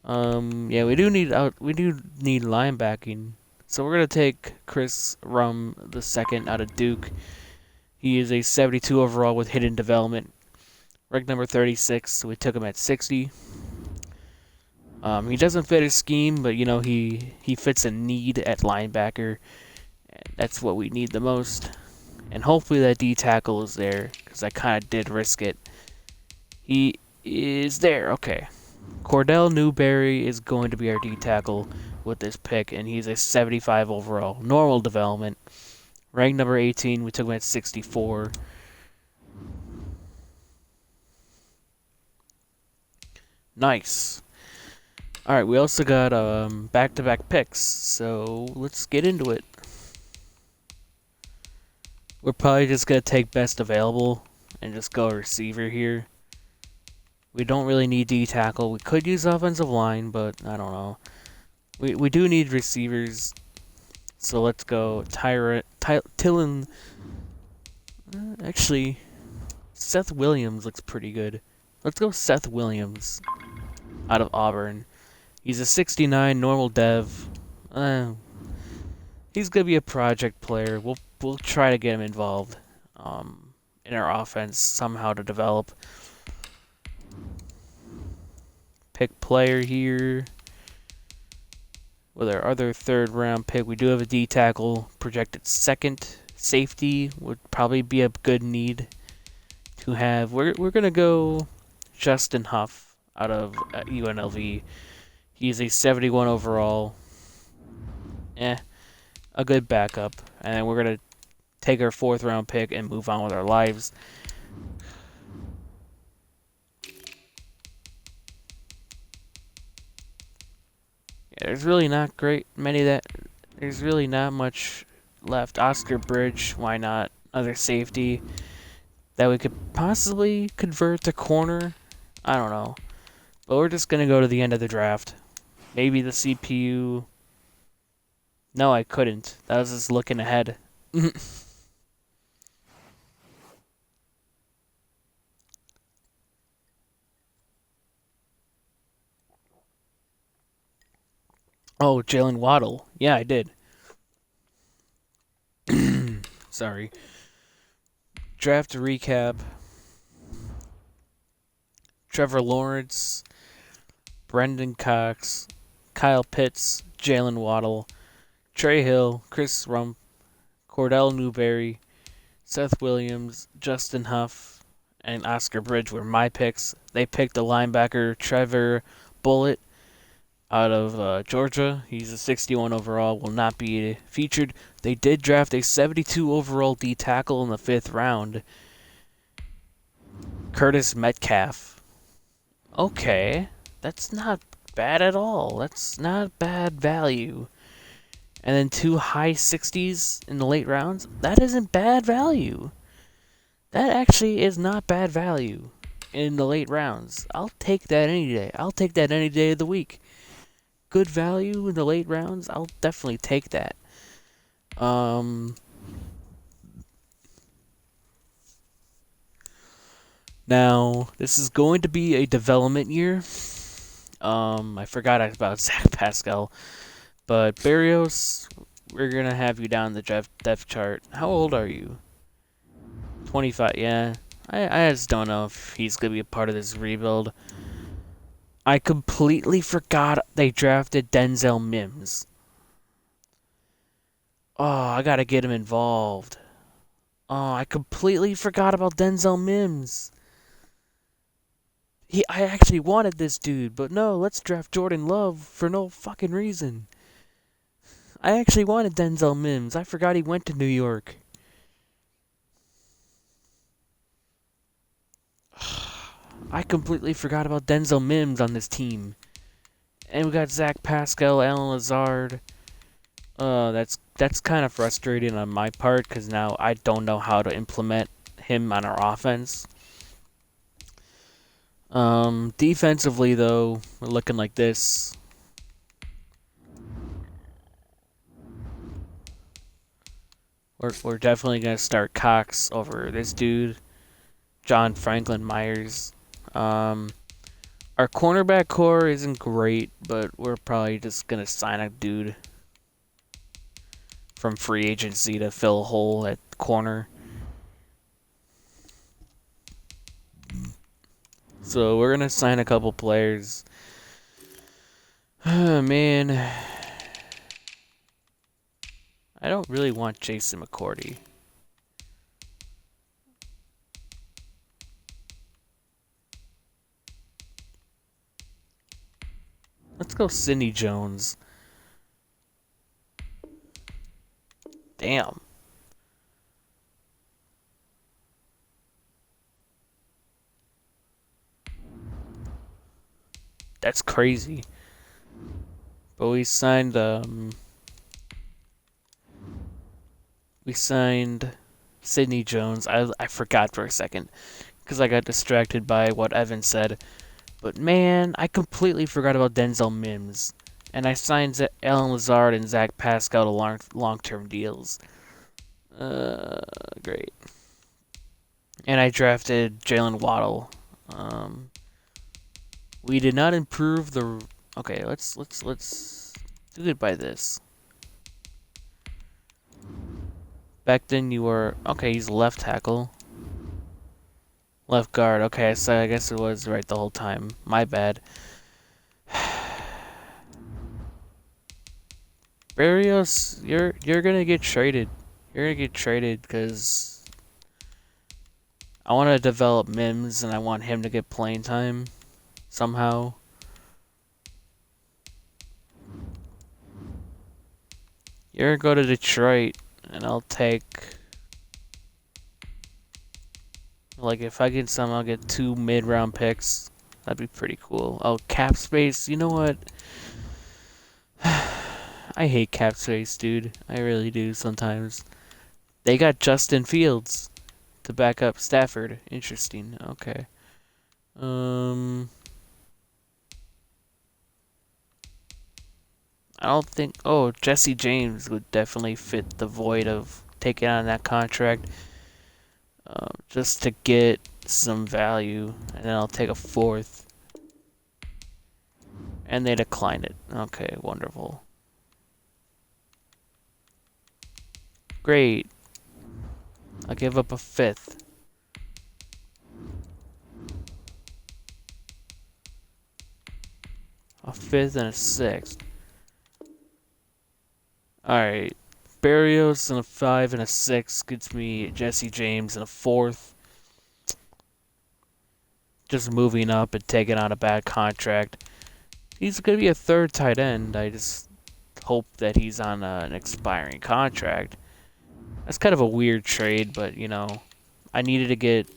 Yeah, we do need linebacking, so we're gonna take Chris Rum the second out of Duke. He is a 72 overall with hidden development, ranked number 36. So we took him at 60. He doesn't fit his scheme, but you know he fits a need at linebacker, and that's what we need the most. And hopefully that D tackle is there, because I kind of did risk it. He is there. Okay. Cordell Newberry is going to be our D tackle with this pick, and he's a 75 overall, normal development, ranked number 18. We took him at 64. Nice. All right, we also got back-to-back picks, so let's get into it. We're probably just gonna take best available and just go receiver here. We don't really need D tackle. We could use offensive line, but I don't know. We do need receivers, so let's go Tillin. Actually, Seth Williams looks pretty good. Let's go Seth Williams out of Auburn. He's a 69 normal dev. He's gonna be a project player. We'll try to get him involved in our offense somehow to develop. Pick player here. With our other third round pick, we do have a D tackle projected second. Safety would probably be a good need to have. We're gonna go Justin Huff out of UNLV. He's a 71 overall. A good backup. And then we're gonna take our fourth round pick and move on with our lives. Yeah, there's really not there's really not much left. Oscar Bridge, why not? Another safety that we could possibly convert to corner. I don't know. But we're just gonna go to the end of the draft. Maybe the CPU. No, I couldn't. That was just looking ahead. Oh, Jalen Waddle. Yeah, I did. Sorry. Draft recap. Trevor Lawrence, Brendan Cox, Kyle Pitts, Jalen Waddle, Trey Hill, Chris Rump, Cordell Newberry, Seth Williams, Justin Huff, and Oscar Bridge were my picks. They picked the linebacker Trevor Bullitt out of Georgia. He's a 61 overall, will not be featured. They did draft a 72 overall D tackle in the 5th round, Curtis Metcalf. Okay, that's not bad at all. That's not bad value. And then 2 high 60s in the late rounds. That isn't bad value. That actually is not bad value in the late rounds. I'll take that any day. I'll take that any day of the week. Good value in the late rounds. I'll definitely take that. Now this is going to be a development year. I forgot about Zach Pascal, but Barrios, we're gonna have you down the depth chart. How old are you? 25. Yeah, I just don't know if he's gonna be a part of this rebuild. I completely forgot they drafted Denzel Mims. Oh, I gotta get him involved. Oh, I completely forgot about Denzel Mims. I actually wanted this dude, but no, let's draft Jordan Love for no fucking reason. I actually wanted Denzel Mims. I forgot he went to New York. I completely forgot about Denzel Mims on this team. And we got Zach Pascal, Alan Lazard. That's kind of frustrating on my part because now I don't know how to implement him on our offense. Defensively though, we're looking like this. We're definitely gonna start Cox over this dude, John Franklin Myers. Our cornerback core isn't great, but we're probably just gonna sign a dude from free agency to fill a hole at corner. So we're gonna sign a couple players. Man, I don't really want Jason McCourty. Let's go Sidney Jones. Damn. That's crazy. But we signed Sidney Jones. I forgot for a second because I got distracted by what Evan said. But man, I completely forgot about Denzel Mims. And I signed Alan Lazard and Zach Pascal to long-term deals. Great. And I drafted Jalen Waddle. We did not improve the. Okay, let's do it by this. Back then you were okay. He's left tackle, left guard. Okay, so I guess it was right the whole time. My bad. Barrios, you're gonna get traded. You're gonna get traded because I want to develop Mims and I want him to get playing time somehow. You're gonna go to Detroit, and I'll take. Like, if I can somehow get 2 mid-round picks, that'd be pretty cool. Oh, cap space. You know what? I hate cap space, dude. I really do sometimes. They got Justin Fields to back up Stafford. Interesting. Okay. I don't think. Oh, Jesse James would definitely fit the void of taking on that contract, just to get some value, and then I'll take a fourth. And they decline it. Okay, wonderful. Great. I'll give up a fifth. A fifth and a sixth. Alright. Barrios and a 5 and a 6 gets me Jesse James and a fourth. Just moving up and taking on a bad contract. He's going to be a third tight end. I just hope that he's on an expiring contract. That's kind of a weird trade, but, you know, I needed to get...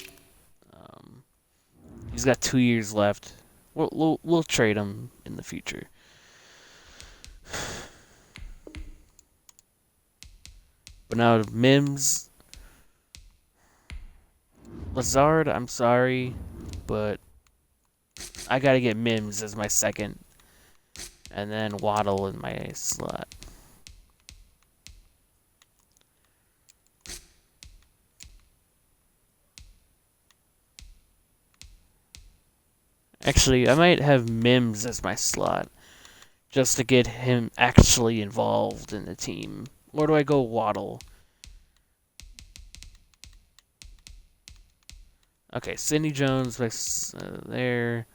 he's got 2 years left. We'll trade him in the future. But now Mims, Lazard, I'm sorry, but I gotta get Mims as my second, and then Waddle in my slot. Actually, I might have Mims as my slot, just to get him actually involved in the team. Or do I go Waddle? Okay, Sidney Jones there.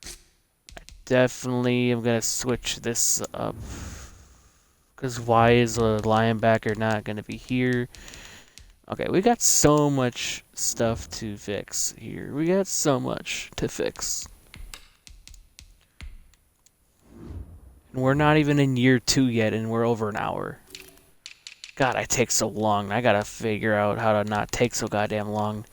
I definitely am going to switch this up. Because why is a linebacker not going to be here? Okay, we got so much stuff to fix here. We got so much to fix. And we're not even in year 2 yet, and we're over an hour. God, I take so long. I gotta figure out how to not take so goddamn long.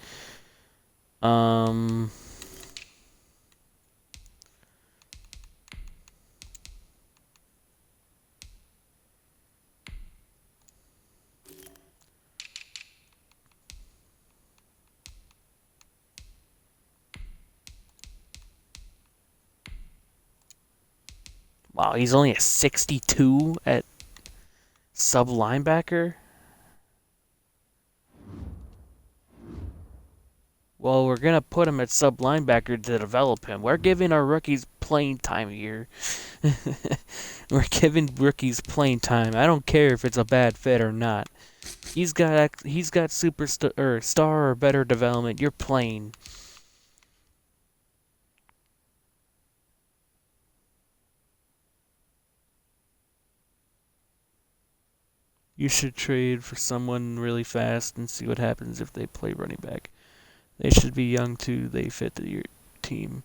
Wow, he's only a 62 at sub linebacker. Well, we're gonna put him at sub linebacker to develop him. We're giving our rookies playing time here. We're giving rookies playing time. I don't care if it's a bad fit or not. He's got superstar or star or better development. You're playing. You should trade for someone really fast and see what happens if they play running back. They should be young too. They fit your team.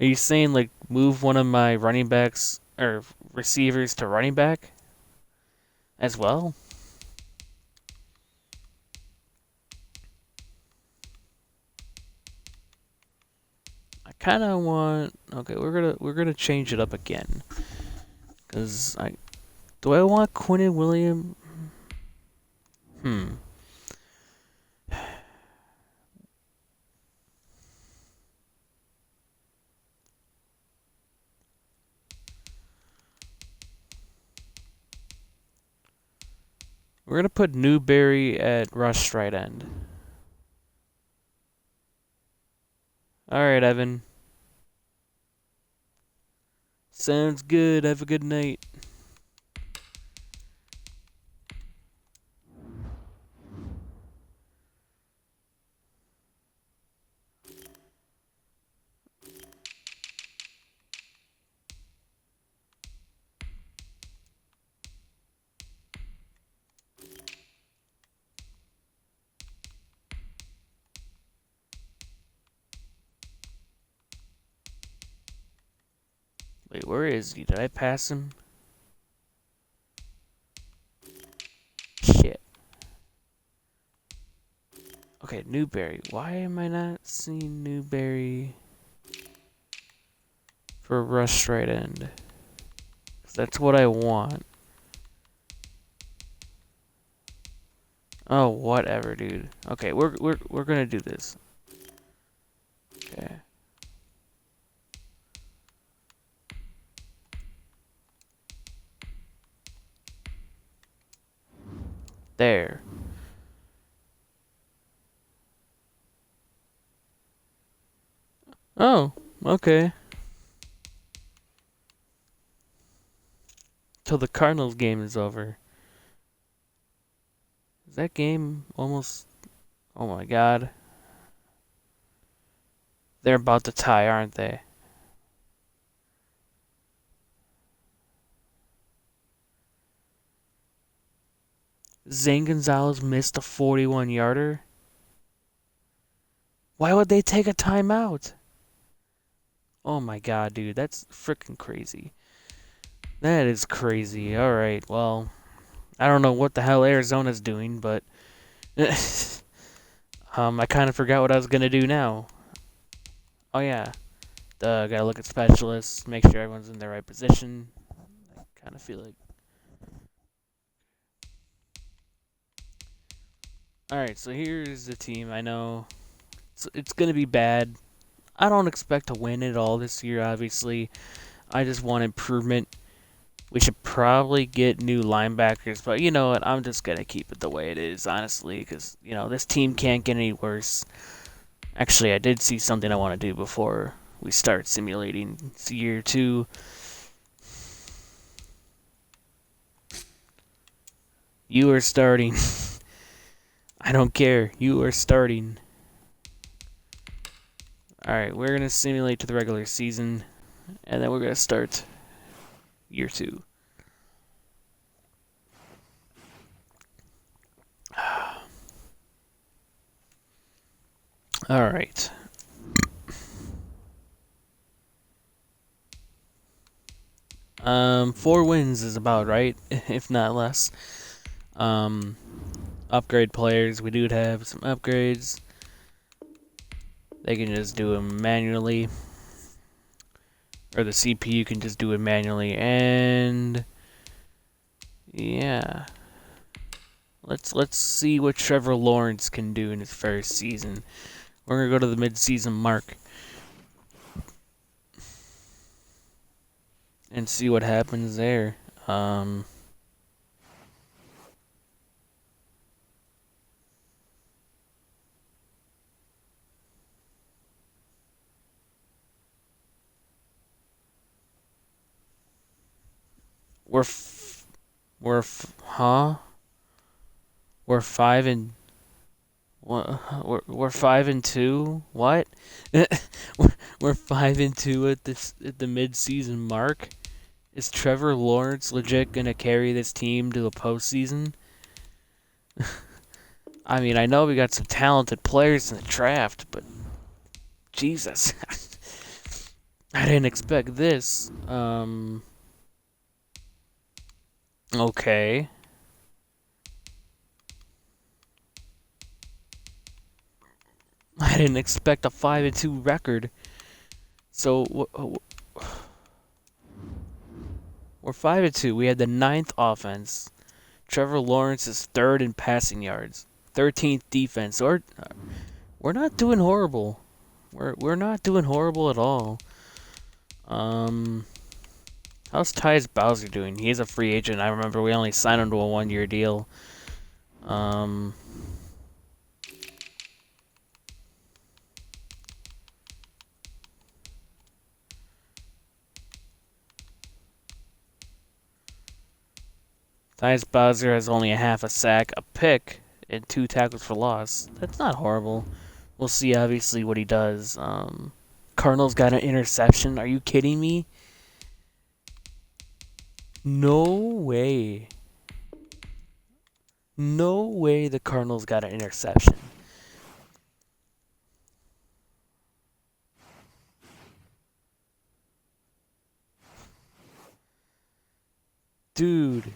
Are you saying like move one of my running backs or receivers to running back as well? I kind of want. Okay, we're gonna change it up again. Cause do I want Quinnen Williams? We're gonna put Newberry at rush right end. All right, Evan. Sounds good. Have a good night. Wait, where is he? Did I pass him? Shit. Okay, Newberry. Why am I not seeing Newberry for rush right end? 'Cause that's what I want. Oh, whatever, dude. Okay, we're gonna do this. Okay. There. Oh, okay. Till the Cardinals game is over. Is that game almost... Oh my god. They're about to tie, aren't they? Zane Gonzalez missed a 41-yarder? Why would they take a timeout? Oh my god, dude, that's freaking crazy. That is crazy. Alright, well, I don't know what the hell Arizona's doing, but I kind of forgot what I was gonna do now. Oh yeah, gotta look at specialists, make sure everyone's in the right position. I kind of feel like. Alright, so here's the team. I know it's gonna be bad. I don't expect to win it all this year, obviously. I just want improvement. We should probably get new linebackers, but you know what? I'm just gonna keep it the way it is, honestly, because this team can't get any worse. Actually, I did see something I want to do before we start simulating. It's year 2. You are starting. I don't care. You are starting. Alright, we're gonna simulate to the regular season, and then we're gonna start year 2. Alright. 4 wins is about right, if not less. Upgrade players. We do have some upgrades. They can just do them manually. Or the CPU can just do it manually. And yeah. Let's see what Trevor Lawrence can do in his first season. We're gonna go to the mid-season mark and see what happens there. We're f- we're f- huh? We're 5-2. What? We're 5-2 at the mid-season mark. Is Trevor Lawrence legit gonna carry this team to the postseason? I mean, I know we got some talented players in the draft, but Jesus, I didn't expect this. Okay. I didn't expect a 5-2 record. So we're 5-2. We had the 9th offense. Trevor Lawrence is 3rd in passing yards, 13th defense. We're not doing horrible. We're not doing horrible at all. How's Tyus Bowser doing? He's a free agent. I remember we only signed him to a 1-year deal. Tyus Bowser has only a half a sack, a pick, and 2 tackles for loss. That's not horrible. We'll see, obviously, what he does. Cardinals got an interception. Are you kidding me? No way. No way the Cardinals got an interception. Dude.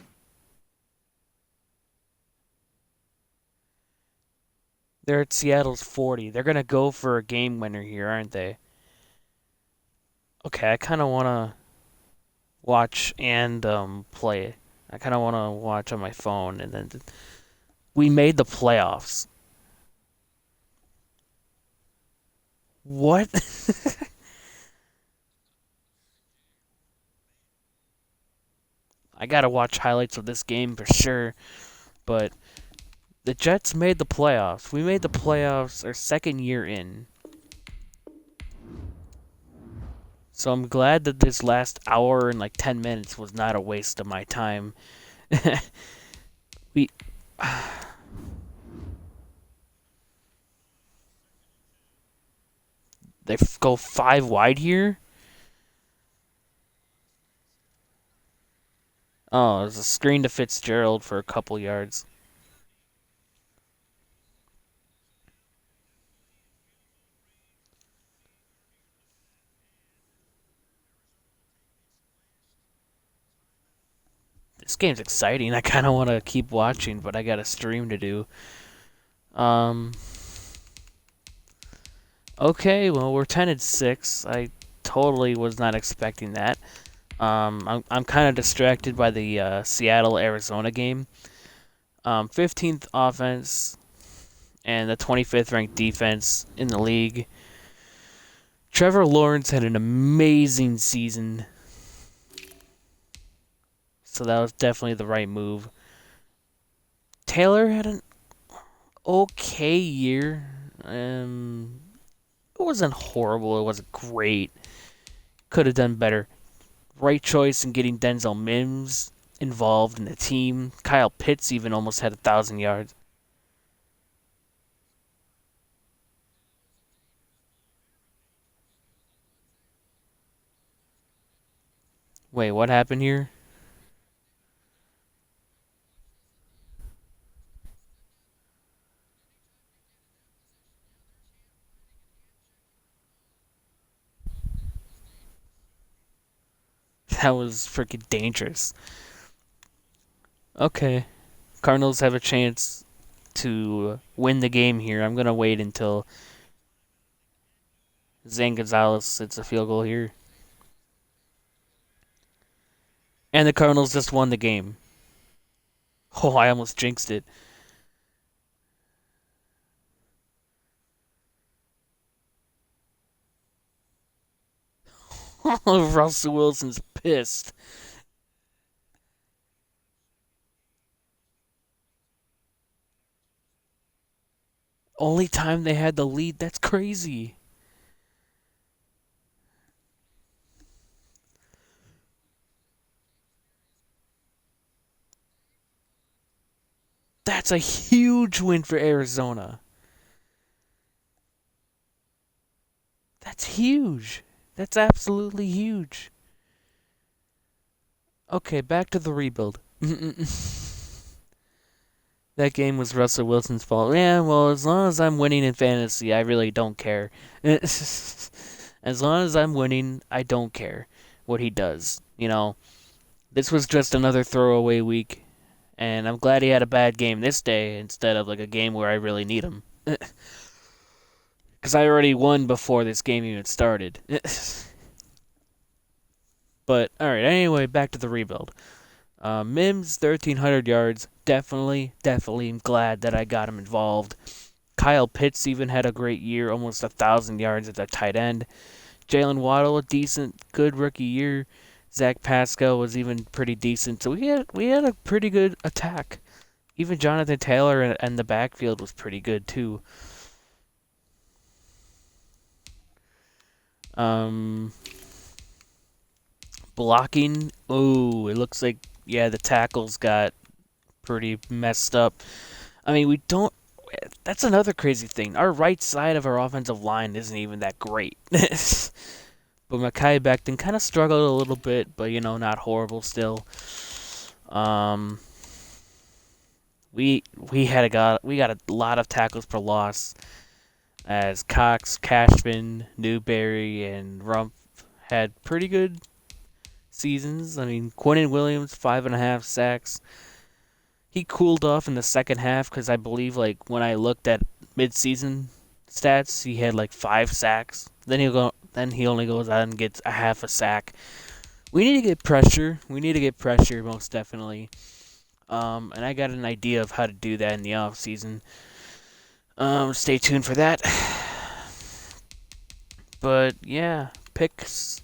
They're at Seattle's 40. They're going to go for a game winner here, aren't they? Okay, I kind of want to watch and play. I kind of want to watch on my phone. And then we made the playoffs. What? I got to watch highlights of this game for sure. But The Jets made the playoffs. We made the playoffs our second year in. So I'm glad that this last hour and like 10 minutes was not a waste of my time. we they go five wide here. Oh, there's a screen to Fitzgerald for a couple yards. This game's exciting. I kind of want to keep watching, but I got a stream to do. Um. Okay, well we're 10-6. I totally was not expecting that. I'm kind of distracted by the Seattle Arizona game. 15th offense and the 25th ranked defense in the league. Trevor Lawrence had an amazing season, so that was definitely the right move. Taylor had an okay year. It wasn't horrible. It wasn't great. Could have done better. Right choice in getting Denzel Mims involved in the team. Kyle Pitts even almost had 1,000 yards. Wait, what happened here? That was freaking dangerous. Okay, Cardinals have a chance to win the game here. I'm gonna wait until Zane Gonzalez hits a field goal here, and the Cardinals just won the game. Oh, I almost jinxed it. Russell Wilson's pissed. Only time they had the lead. That's crazy. That's a huge win for Arizona. That's huge. That's absolutely huge. Okay, back to the rebuild. That game was Russell Wilson's fault. Yeah, well, as long as I'm winning in fantasy, I really don't care. As long as I'm winning, I don't care what he does. This was just another throwaway week, and I'm glad he had a bad game this day instead of like a game where I really need him. Because I already won before this game even started. But, alright, anyway, back to the rebuild. Mims, 1,300 yards. Definitely glad that I got him involved. Kyle Pitts even had a great year, almost 1,000 yards at the tight end. Jalen Waddle, a decent, good rookie year. Zach Pascal was even pretty decent. So we had a pretty good attack. Even Jonathan Taylor and the backfield was pretty good too. Um, Blocking. Oh, it looks like the tackles got pretty messed up. I mean, we don't. That's another crazy thing. Our right side of our offensive line isn't even that great. But Mekhi Becton kind of struggled a little bit, but not horrible still. Um, we got a lot of tackles per loss, as Cox, Cashman, Newberry, and Rump had pretty good seasons. I mean, Quinnen Williams 5.5 sacks. He cooled off in the second half because I believe like when I looked at mid-season stats, he had like 5 sacks. Then he only goes out and gets a half a sack. We need to get pressure. We need to get pressure most definitely. And I got an idea of how to do that in the off season. Stay tuned for that. But yeah, picks.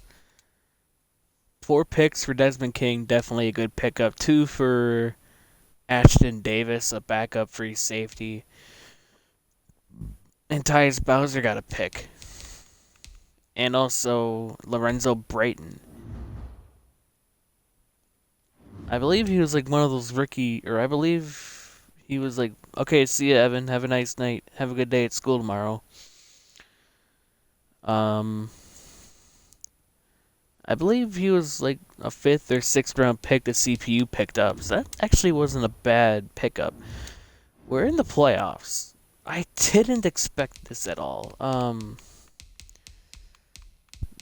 4 picks for Desmond King, definitely a good pickup. 2 for Ashton Davis, a backup free safety, and Tyus Bowser got a pick, and also Lorenzo Brayton. I believe he was like one of those rookie, or I believe he was like, okay, see ya, Evan. Have a nice night. Have a good day at school tomorrow. Um, I believe he was like a fifth or sixth round pick that CPU picked up. So that actually wasn't a bad pickup. We're in the playoffs. I didn't expect this at all.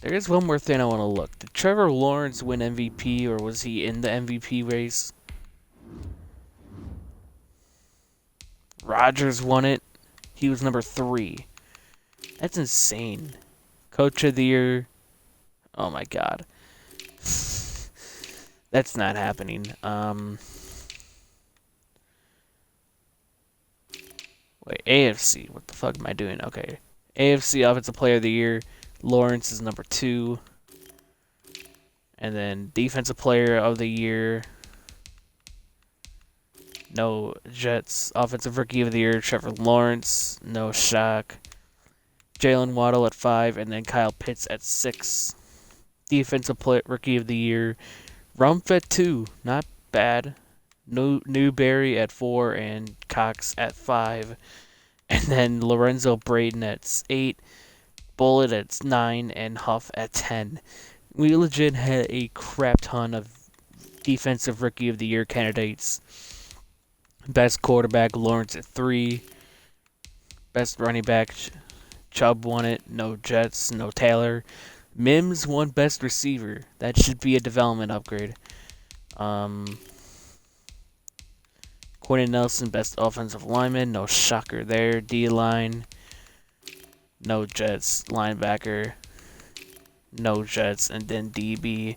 There is one more thing I want to look. Did Trevor Lawrence win MVP, or was he in the MVP race? Rodgers won it. He was number 3. That's insane. Coach of the year. Oh my god. That's not happening. Wait, AFC. What the fuck am I doing? Okay. AFC Offensive Player of the Year. Lawrence is number 2. And then Defensive Player of the Year. No Jets. Offensive Rookie of the Year. Trevor Lawrence. No shock. Jalen Waddle at 5. And then Kyle Pitts at 6. Defensive Rookie of the Year. Rumpf at 2. Not bad. Newberry at 4. And Cox at 5. And then Lorenzo Brayton at 8. Bullet at 9. And Huff at 10. We legit had a crap ton of Defensive Rookie of the Year candidates. Best quarterback, Lawrence at 3. Best running back, Chubb won it. No Jets, no Taylor. Mims won best receiver. That should be a development upgrade. Quentin Nelson, best offensive lineman. No shocker there. D-line. No Jets. Linebacker. No Jets. And then DB.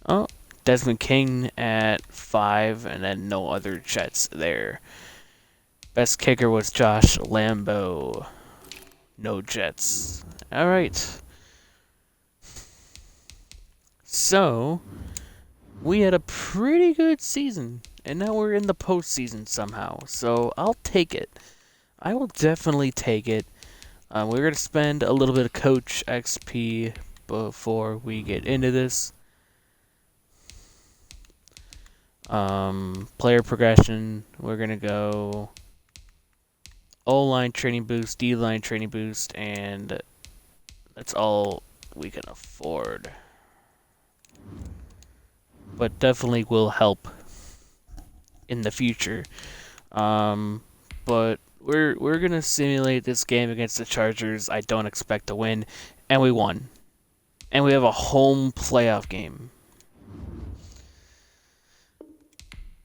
Oh, Desmond King at 5. And then no other Jets there. Best kicker was Josh Lambo. No Jets. Alright. So, we had a pretty good season. And now we're in the postseason somehow. So, I'll take it. I will definitely take it. We're going to spend a little bit of Coach XP before we get into this. Player progression. We're going to go O-line training boost, D-line training boost, and that's all we can afford. But definitely will help in the future. But we're gonna simulate this game against the Chargers. I don't expect to win, and we won. And we have a home playoff game.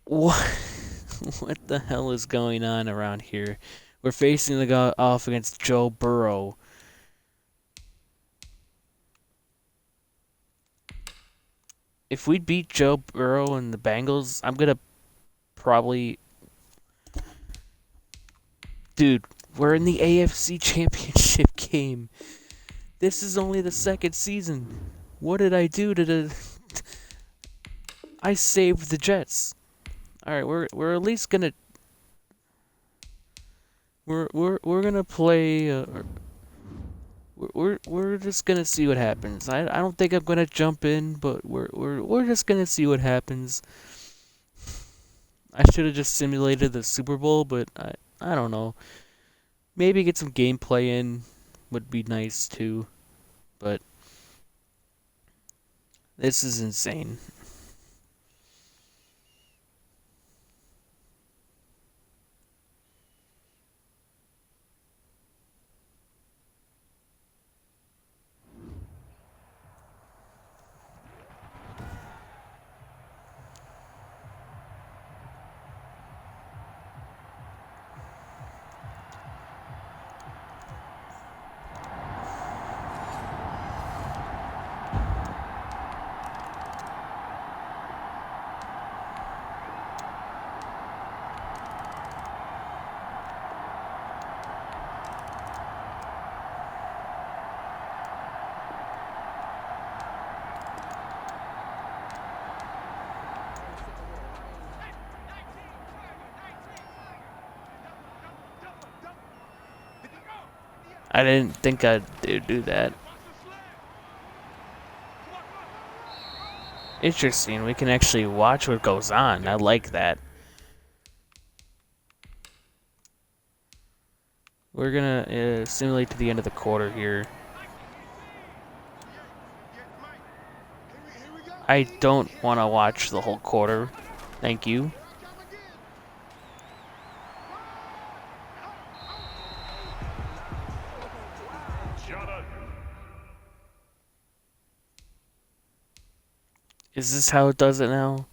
What the hell is going on around here? We're facing the guy off against Joe Burrow. If we beat Joe Burrow and the Bengals, I'm gonna probably... Dude, we're in the AFC Championship game. This is only the second season. What did I do to the... I saved the Jets. Alright, we're at least gonna... We're gonna play... We're just gonna see what happens. I don't think I'm gonna jump in, but we're just gonna see what happens. I should have just simulated the Super Bowl, but I don't know. Maybe get some gameplay in would be nice too, but this is insane. I didn't think I'd do that. Interesting. We can actually watch what goes on. I like that. We're gonna simulate to the end of the quarter here. I don't want to watch the whole quarter. Thank you. Is this how it does it now?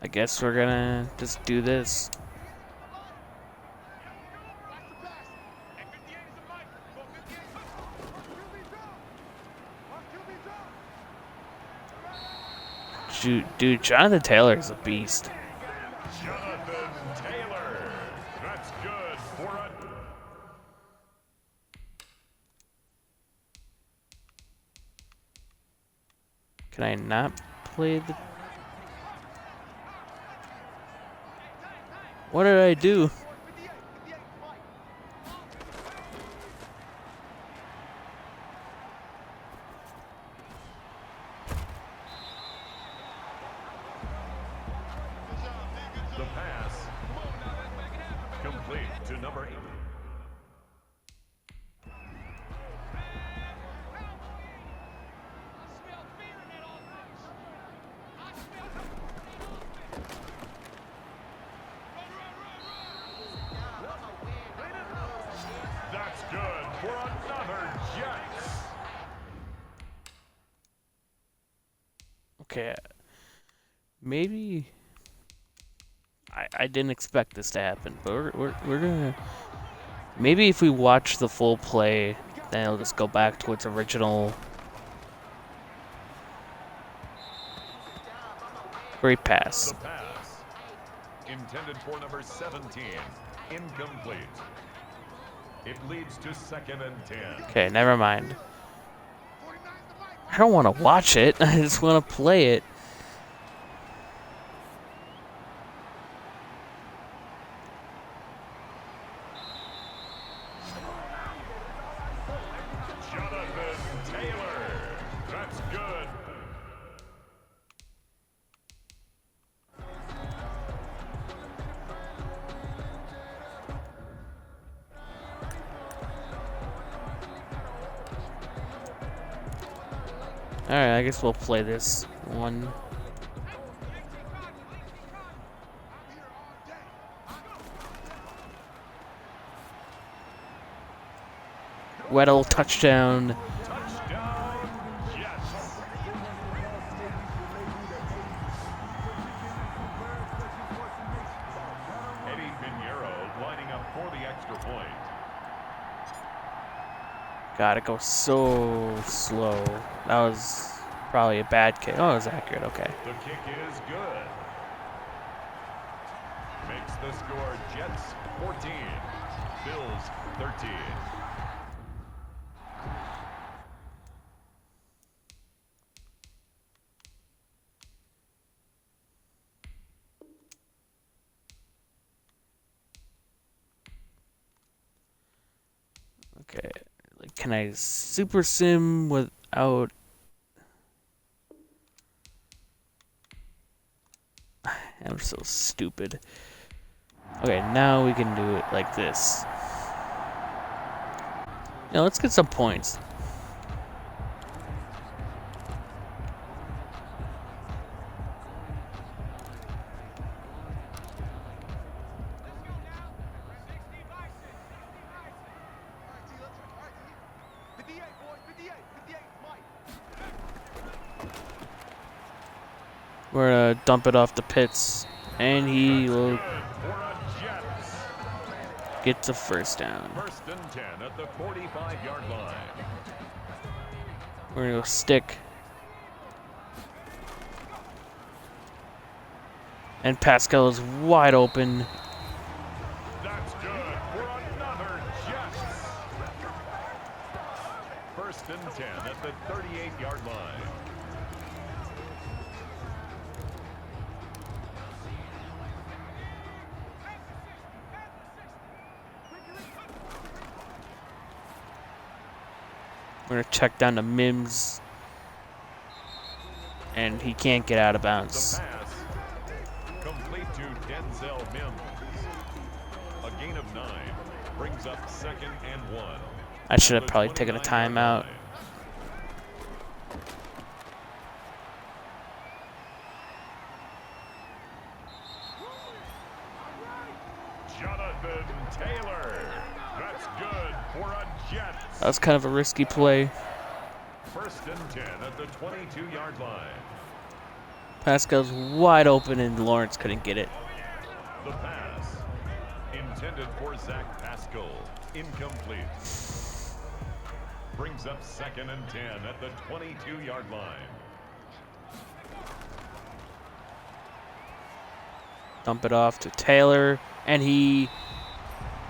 I guess we're gonna just do this. Dude, Jonathan Taylor is a beast. Jonathan Taylor. That's good for a... Can I not play the... What did I do? The pass. Complete to number 8. That's good for another Jets. Okay. Maybe... I didn't expect this to happen, but we're gonna... Maybe if we watch the full play, then it'll just go back to its original... Great pass. The pass. Intended for number 17. Incomplete. It leads to 2nd and 10. Okay, never mind. I don't want to watch it. I just want to play it. Jonathan Taylor. That's good. Alright, I guess we'll play this one. Weddle touchdown. Touchdown, Jets. Eddie Pinheiro lining up for the extra point. God, it goes so slow. That was probably a bad kick. Oh, it was accurate. Okay. The kick is good. Makes the score Jets 14, Bills 13. Okay. Like, can I super sim without... I'm so stupid. Okay, now we can do it like this. Now let's get some points. We're gonna dump it off the pits, and he will get the first down. 1st and 10 at the 45-yard line. We're gonna go stick. And Pascal is wide open. That's good First and 10 at the 38-yard line. We're going to check down to Mims. And he can't get out of bounds. The pass complete to Denzel Mims. A gain of 9 brings up 2nd and 1. I should have probably taken a timeout. Jonathan Taylor. That's good for a Jets. That was kind of a risky play. First and 10 at the 22-yard line. Pascal's wide open and Lawrence couldn't get it. The pass intended for Zach Pascal. Incomplete. Brings up 2nd and 10 at the 22-yard line. Dump it off to Taylor, and he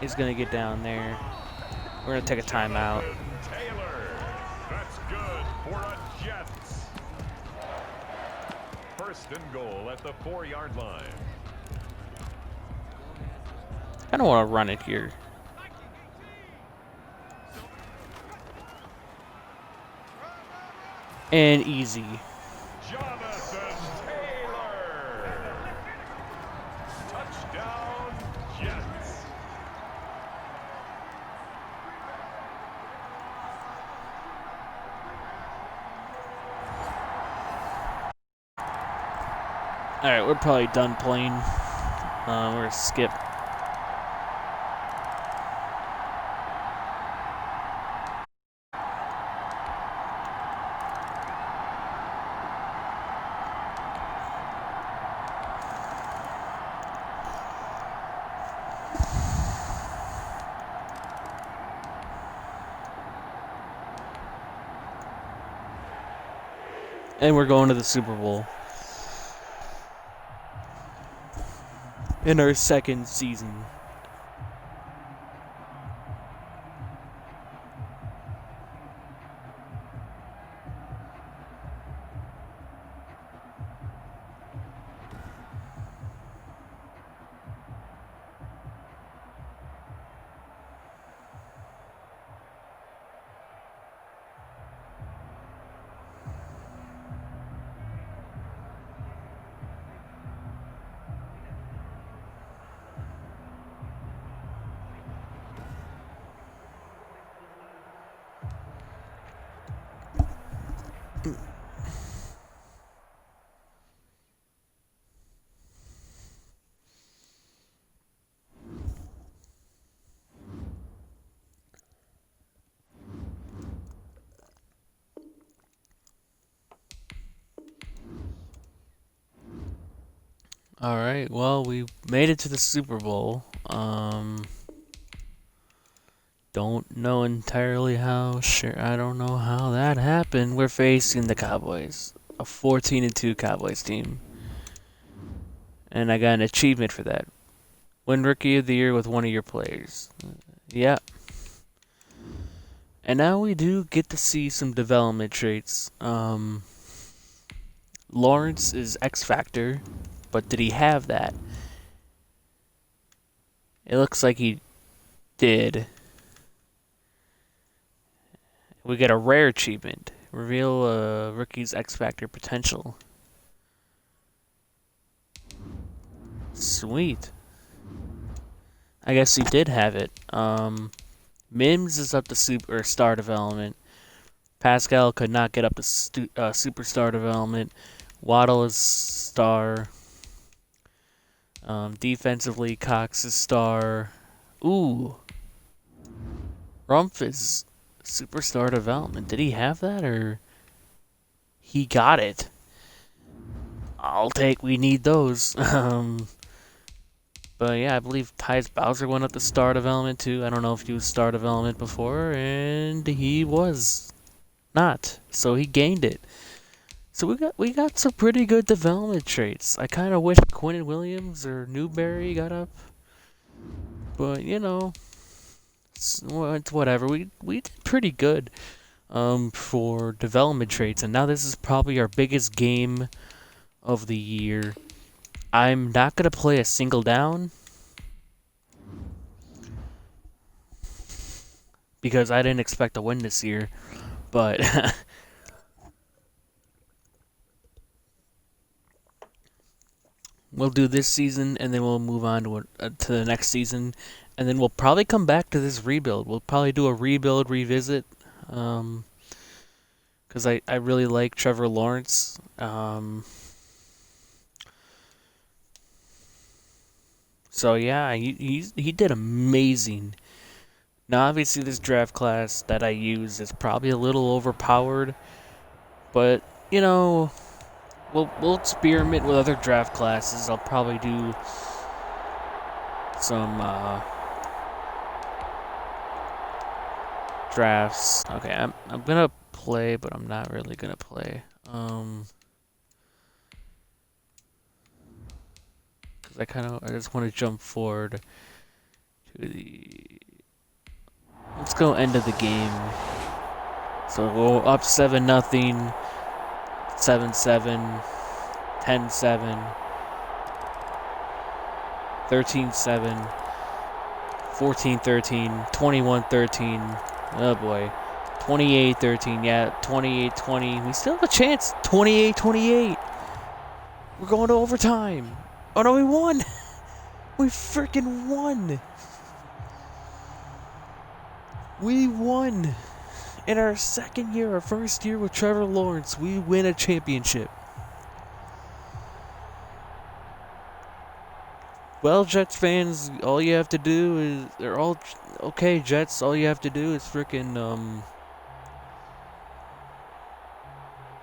is going to get down there. We're going to take a timeout. Taylor, that's good for a Jets. First and goal at the 4-yard line. I don't want to run it here. And easy. Jonathan Taylor. Touchdown, Jets. All right, we're probably done playing. We're going to skip. And we're going to the Super Bowl. In our 2nd season. All right, well, we made it to the Super Bowl. Don't know entirely how. I don't know how that happened. We're facing the Cowboys, a 14-2 Cowboys team, and I got an achievement for that. Win Rookie of the Year with one of your players. Yeah. And now we do get to see some development traits. Lawrence is X Factor, but did he have that? It looks like he did. We get a rare achievement. Reveal a rookie's X Factor potential. Sweet. I guess he did have it. Mims is up to star development. Pascal could not get up to superstar development. Waddle is star. Defensively, Cox is star. Ooh. Rumpf is superstar development. Did he have that, or he got it? We need those. But yeah, I believe Tyus Bowser went up to star development too. I don't know if he was star development before, and he was not. So he gained it. So we got some pretty good development traits. I kind of wish Quinnen Williams or Newberry got up, but you know, it's whatever. We did pretty good. for development traits, and now this is probably our biggest game of the year. I'm not gonna play a single down because I didn't expect to win this year, but we'll do this season, and then we'll move on to the next season, and then we'll probably come back to this rebuild. We'll probably do a rebuild revisit, because I really like Trevor Lawrence. So yeah, he did amazing. Now obviously this draft class that I use is probably a little overpowered, but you know we'll experiment with other draft classes. I'll probably do some drafts. Okay, I'm gonna play, but I'm not really gonna play. Because I just want to jump forward to the. Let's go end of the game. So we're up 7-0, 7-7, 10-7, 13-7, 14-13, 21-13. Oh boy. 28-13. Yeah, 28-20. We still have a chance. 28-28. We're going to overtime. Oh no, we won. We freaking won. We won. In our second year, our first year with Trevor Lawrence, we win a championship. Well, Jets fans, all you have to do is they're all okay. Jets, all you have to do is freaking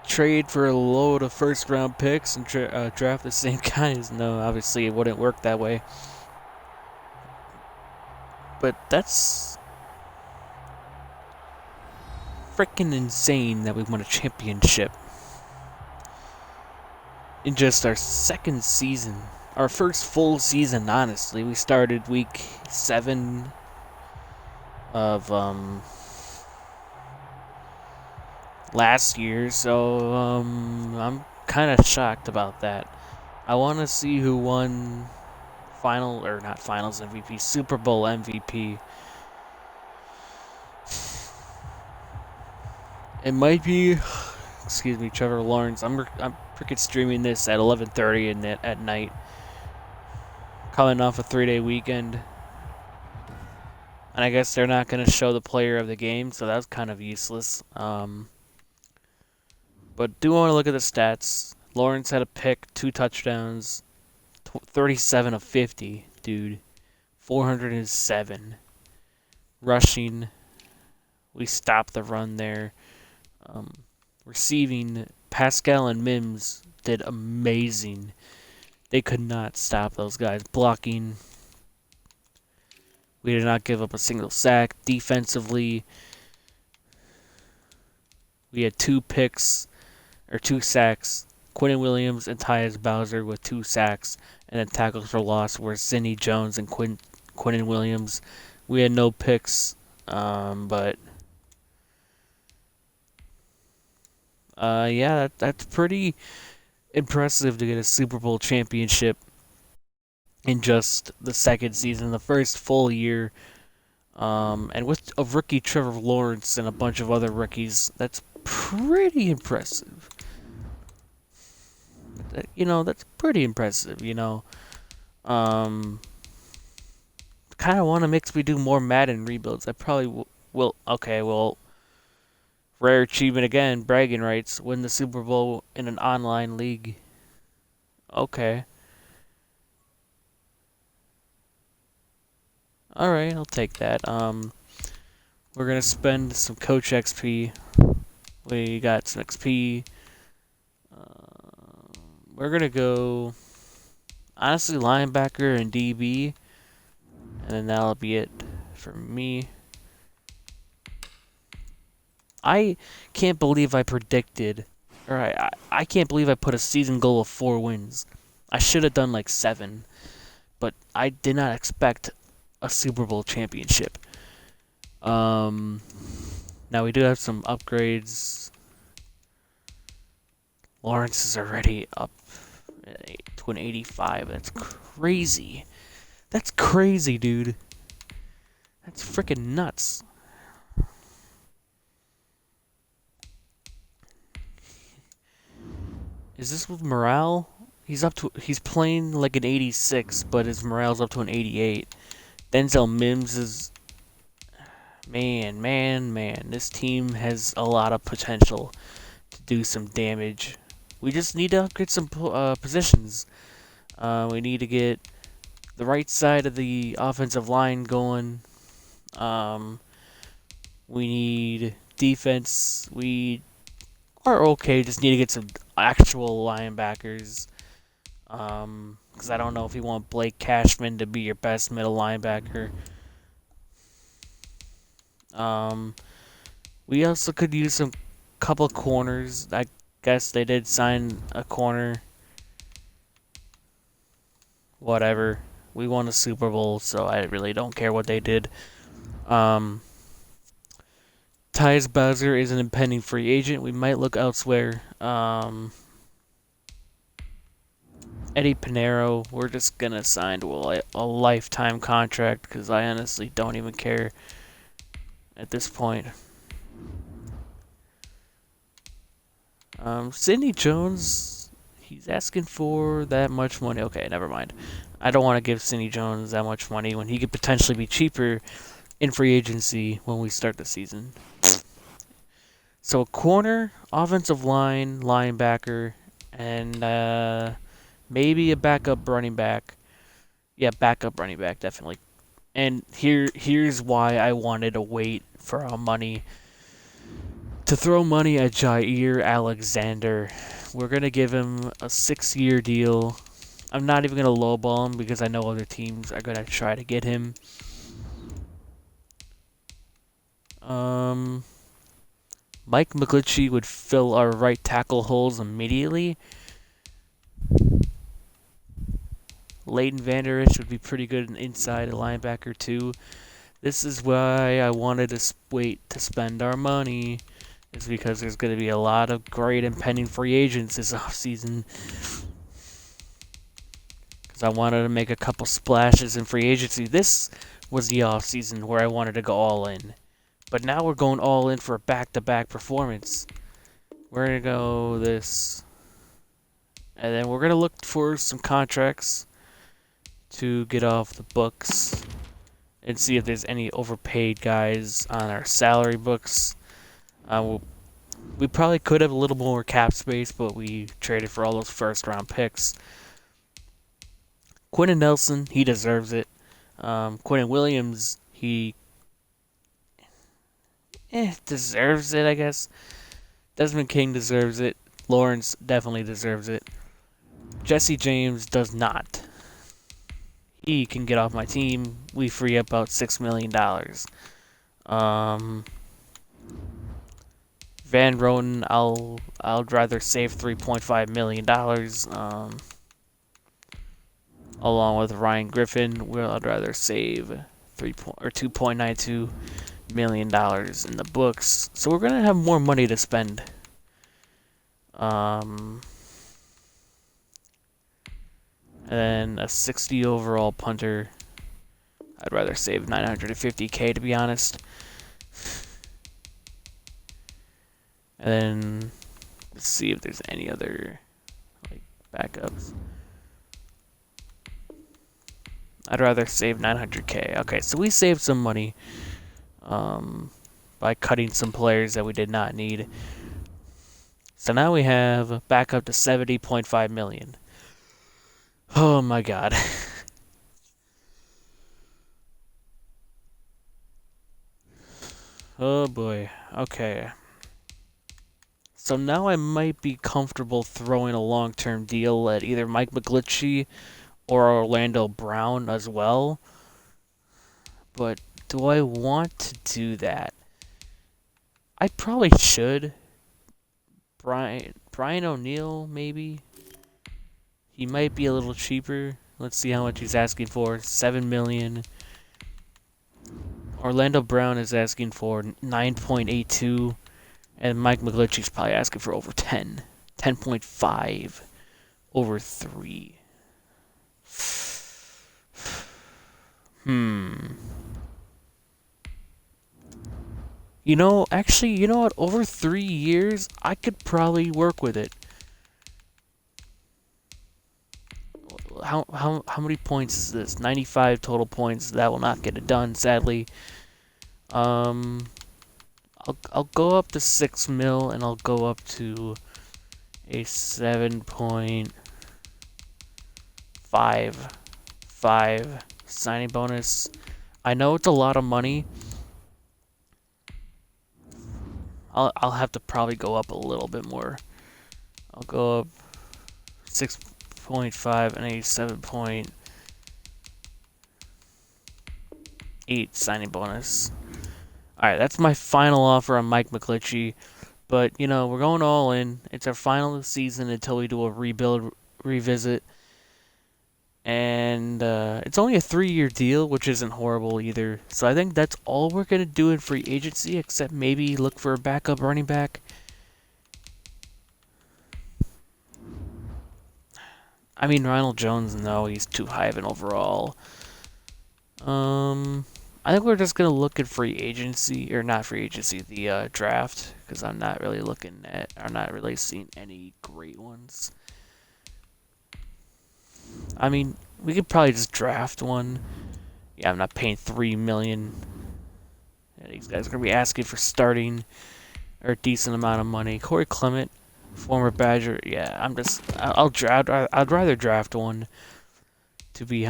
trade for a load of first-round picks and draft the same guys. No, obviously it wouldn't work that way. But that's freaking insane that we won a championship in just our second season. Our first full season, honestly. We started week 7 of last year, so I'm kind of shocked about that. I want to see who won not finals MVP, Super Bowl MVP. It might be, excuse me, Trevor Lawrence. I'm freaking streaming this at 11:30 at night, coming off a 3-day weekend. And I guess they're not going to show the player of the game, so that's kind of useless. But do want to look at the stats. Lawrence had a pick, 2 touchdowns, 37 of 50, dude. 407. Rushing, we stopped the run there. Receiving, Pascal and Mims did amazing. They could not stop those guys. Blocking, we did not give up a single sack. Defensively, we had 2 sacks. Quinnen Williams and Tyus Bowser with 2 sacks, and then tackles for loss were Sidney Jones and Quinnen Williams. We had no picks, but yeah, that's pretty impressive to get a Super Bowl championship in just the second season, the first full year. And with a rookie Trevor Lawrence and a bunch of other rookies, that's pretty impressive. That's pretty impressive, kind of want to make me do more Madden rebuilds. I probably will. Okay, well, rare achievement again, bragging rights, win the Super Bowl in an online league. Okay. Alright, I'll take that. We're gonna spend some coach XP. We got some XP. We're gonna go, honestly, linebacker and DB, and then that'll be it for me. I can't believe I predicted, or I can't believe I put a season goal of 4 wins. I should have done like 7, but I did not expect a Super Bowl championship. Now we do have some upgrades. Lawrence is already up to an 85. That's crazy. That's crazy, dude. That's freaking nuts. Is this with morale? He's playing like an 86, but his morale's up to an 88. Denzel Mims is man. This team has a lot of potential to do some damage. We just need to upgrade some positions. We need to get the right side of the offensive line going. Um, we need defense. We are okay. Just need to get some actual linebackers. Because I don't know if you want Blake Cashman to be your best middle linebacker. Um, we also could use some couple corners. I guess they did sign a corner. Whatever. We won a Super Bowl, so I really don't care what they did. Um, Tyus Bowser is an impending free agent. We might look elsewhere. Eddie Pinheiro, we're just gonna sign to a lifetime contract because I honestly don't even care at this point. Sidney Jones, he's asking for that much money. Okay, never mind. I don't want to give Sidney Jones that much money when he could potentially be cheaper in free agency when we start the season. So corner, offensive line, linebacker, and maybe a backup running back. Yeah, backup running back definitely. And here's why I wanted to wait for our money to throw money at Jair Alexander. We're gonna give him a 6-year deal. I'm not even gonna lowball him because I know other teams are gonna try to get him. Um, Mike McGlinchey would fill our right tackle holes immediately. Leighton Vander Esch would be pretty good inside linebacker too. This is why I wanted to wait to spend our money. Is because there's going to be a lot of great impending free agents this offseason. Because I wanted to make a couple splashes in free agency. This was the offseason where I wanted to go all in. But now we're going all in for a back-to-back performance. We're going to go this. And then we're going to look for some contracts to get off the books. And see if there's any overpaid guys on our salary books. We probably could have a little more cap space, but we traded for all those first-round picks. Quentin Nelson, he deserves it. Quentin Williams, he deserves it, I guess. Desmond King deserves it. Lawrence definitely deserves it. Jesse James does not. He can get off my team. We free up about $6 million. Van Roten, I'd rather save $3.5 million. Along with Ryan Griffin, I'd rather save $2.92 million in the books. So we're gonna have more money to spend. And then a 60 overall punter. I'd rather save $950K to be honest. And then let's see if there's any other like backups. I'd rather save 900K. Okay, so we saved some money by cutting some players that we did not need. So now we have back up to 70.5 million. Oh my god. Oh boy. Okay. So now I might be comfortable throwing a long-term deal at either Mike McGlinchey or Orlando Brown as well. But do I want to do that? I probably should. Brian O'Neill, maybe? He might be a little cheaper. Let's see how much he's asking for. $7 million. Orlando Brown is asking for 9.82, and Mike McGlinchey's probably asking for over 10. 10.5 over 3. Hmm. Actually, you know what? Over 3 years, I could probably work with it. How many points is this? 95 total points. That will not get it done, sadly. Um, I'll go up to 6 mil, and I'll go up to a 7.55 signing bonus. I know it's a lot of money. I'll have to probably go up a little bit more. I'll go up 6.5 and a 7.8 signing bonus. Alright, that's my final offer on Mike McGlinchey. But, we're going all in. It's our final season until we do a revisit. And it's only a 3-year deal, which isn't horrible either. So I think that's all we're going to do in free agency, except maybe look for a backup running back. I mean, Ronald Jones, no, he's too high of an overall. I think we're just gonna look at free agency, or not free agency, the draft, because I'm not really seeing any great ones. I mean, we could probably just draft one. Yeah, I'm not paying $3 million. Yeah, these guys are gonna be asking for starting or a decent amount of money. Corey Clement, former Badger. Yeah, I'll draft. I'd rather draft one to be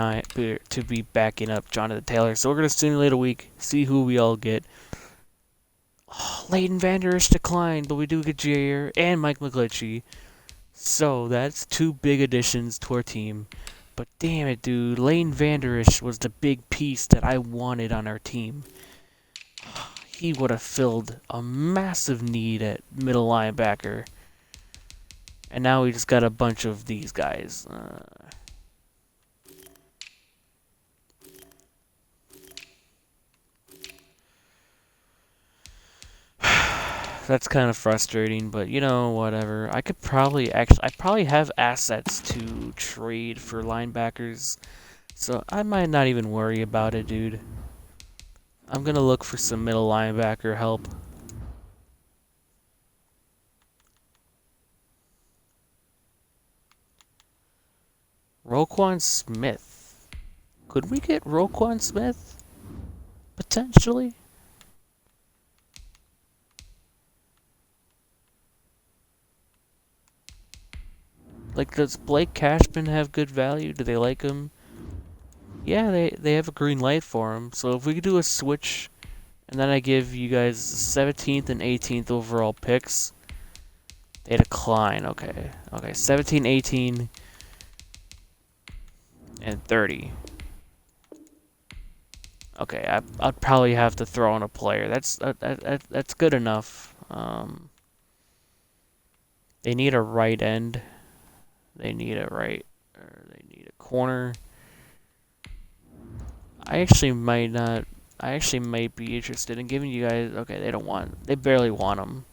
backing up Jonathan Taylor. So we're gonna simulate a week, see who we all get. Oh, Leighton Vander Esch declined, but we do get Jair and Mike McGlinchey. So that's 2 big additions to our team. But damn it, dude, Leighton Vander Esch was the big piece that I wanted on our team. He would have filled a massive need at middle linebacker. And now we just got a bunch of these guys. That's kind of frustrating, but whatever. I probably have assets to trade for linebackers, so I might not even worry about it, dude. I'm gonna look for some middle linebacker help. Roquan Smith. Could we get Roquan Smith? Potentially? Like, does Blake Cashman have good value? Do they like him? Yeah, they have a green light for him. So if we could do a switch, and then I give you guys 17th and 18th overall picks, they decline. Okay. 17, 18, and 30. Okay, I'd probably have to throw in a player. That's good enough. They need a right end. They need a corner. I actually might not. I actually might be interested in giving you guys. Okay, they barely want him.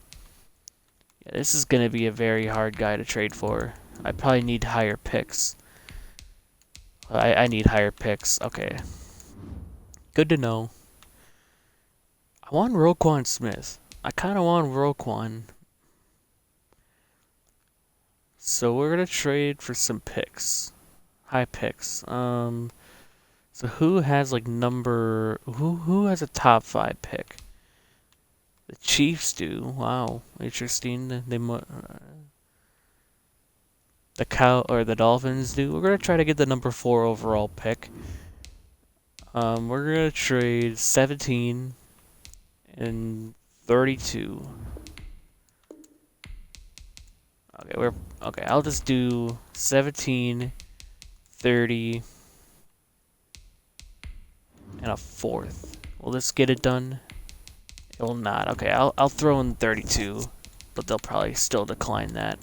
Yeah, this is gonna be a very hard guy to trade for. I probably need higher picks. I need higher picks. Okay. Good to know. I want Roquan Smith. I kind of want Roquan. So we're gonna trade for some picks. High picks. So who has like who has a top 5 pick? The Chiefs do. Wow, interesting. The Dolphins do. We're gonna try to get the number 4 overall pick. We're gonna trade 17 and 32. Okay. I'll just do 17, 30, and a 4th. Will this get it done? It will not. Okay, I'll throw in 32, but they'll probably still decline that.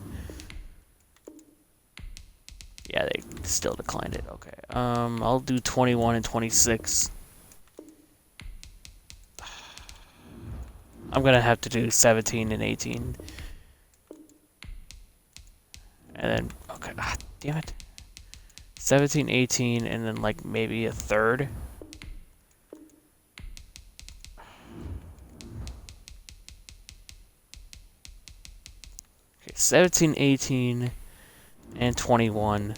Yeah, they still declined it. Okay. I'll do 21 and 26. I'm gonna have to do 17 and 18. And then, okay, damn it. 17, 18, and then like maybe a third. Okay, 17, 18, and 21.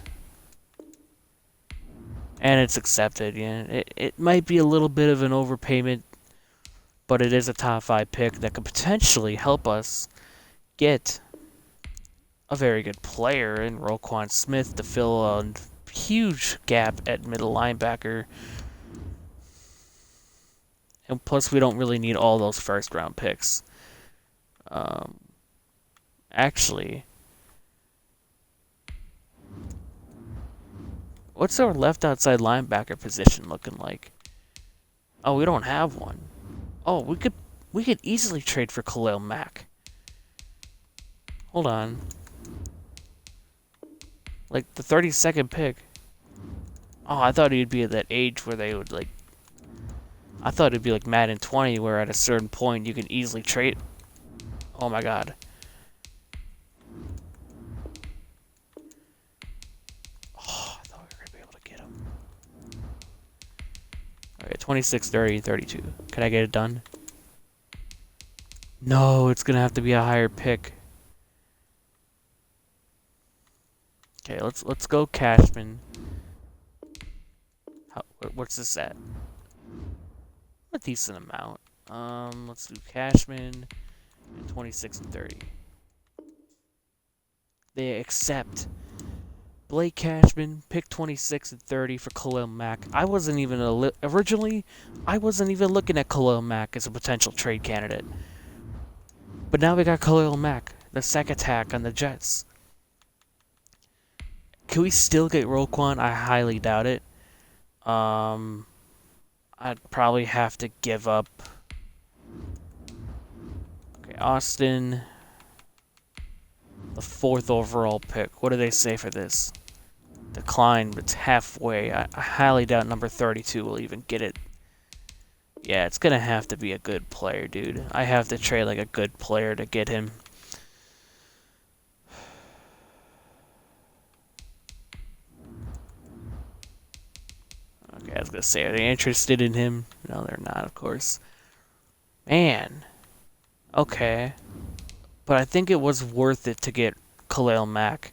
And it's accepted, yeah. It might be a little bit of an overpayment, but it is a top 5 pick that could potentially help us get a very good player in Roquan Smith to fill a huge gap at middle linebacker. And plus, we don't really need all those first round picks. Um, actually, what's our left outside linebacker position looking like? Oh, we don't have one. Oh, we could easily trade for Khalil Mack. Hold on. Like the 32nd pick. Oh, I thought he'd be at that age where they would like. I thought it'd be like Madden 20, where at a certain point you can easily trade. Oh my god. Oh, I thought we were gonna be able to get him. Okay, 26, 30, 32. Can I get it done? No, it's gonna have to be a higher pick. Okay, let's go Cashman. What's this at? A decent amount. Let's do Cashman and 26 and 30. They accept Blake Cashman, pick 26 and 30 for Khalil Mack. I wasn't even originally. I wasn't even looking at Khalil Mack as a potential trade candidate. But now we got Khalil Mack, the second attack on the Jets. Can we still get Roquan? I highly doubt it. I'd probably have to give up. Okay, Austin, the 4th overall pick. What do they say for this? Decline, but it's halfway. I highly doubt number 32 will even get it. Yeah, it's gonna have to be a good player, dude. I have to trade like a good player to get him. Okay, I was gonna say, are they interested in him? No, they're not, of course. Man. Okay. But I think it was worth it to get Khalil Mack.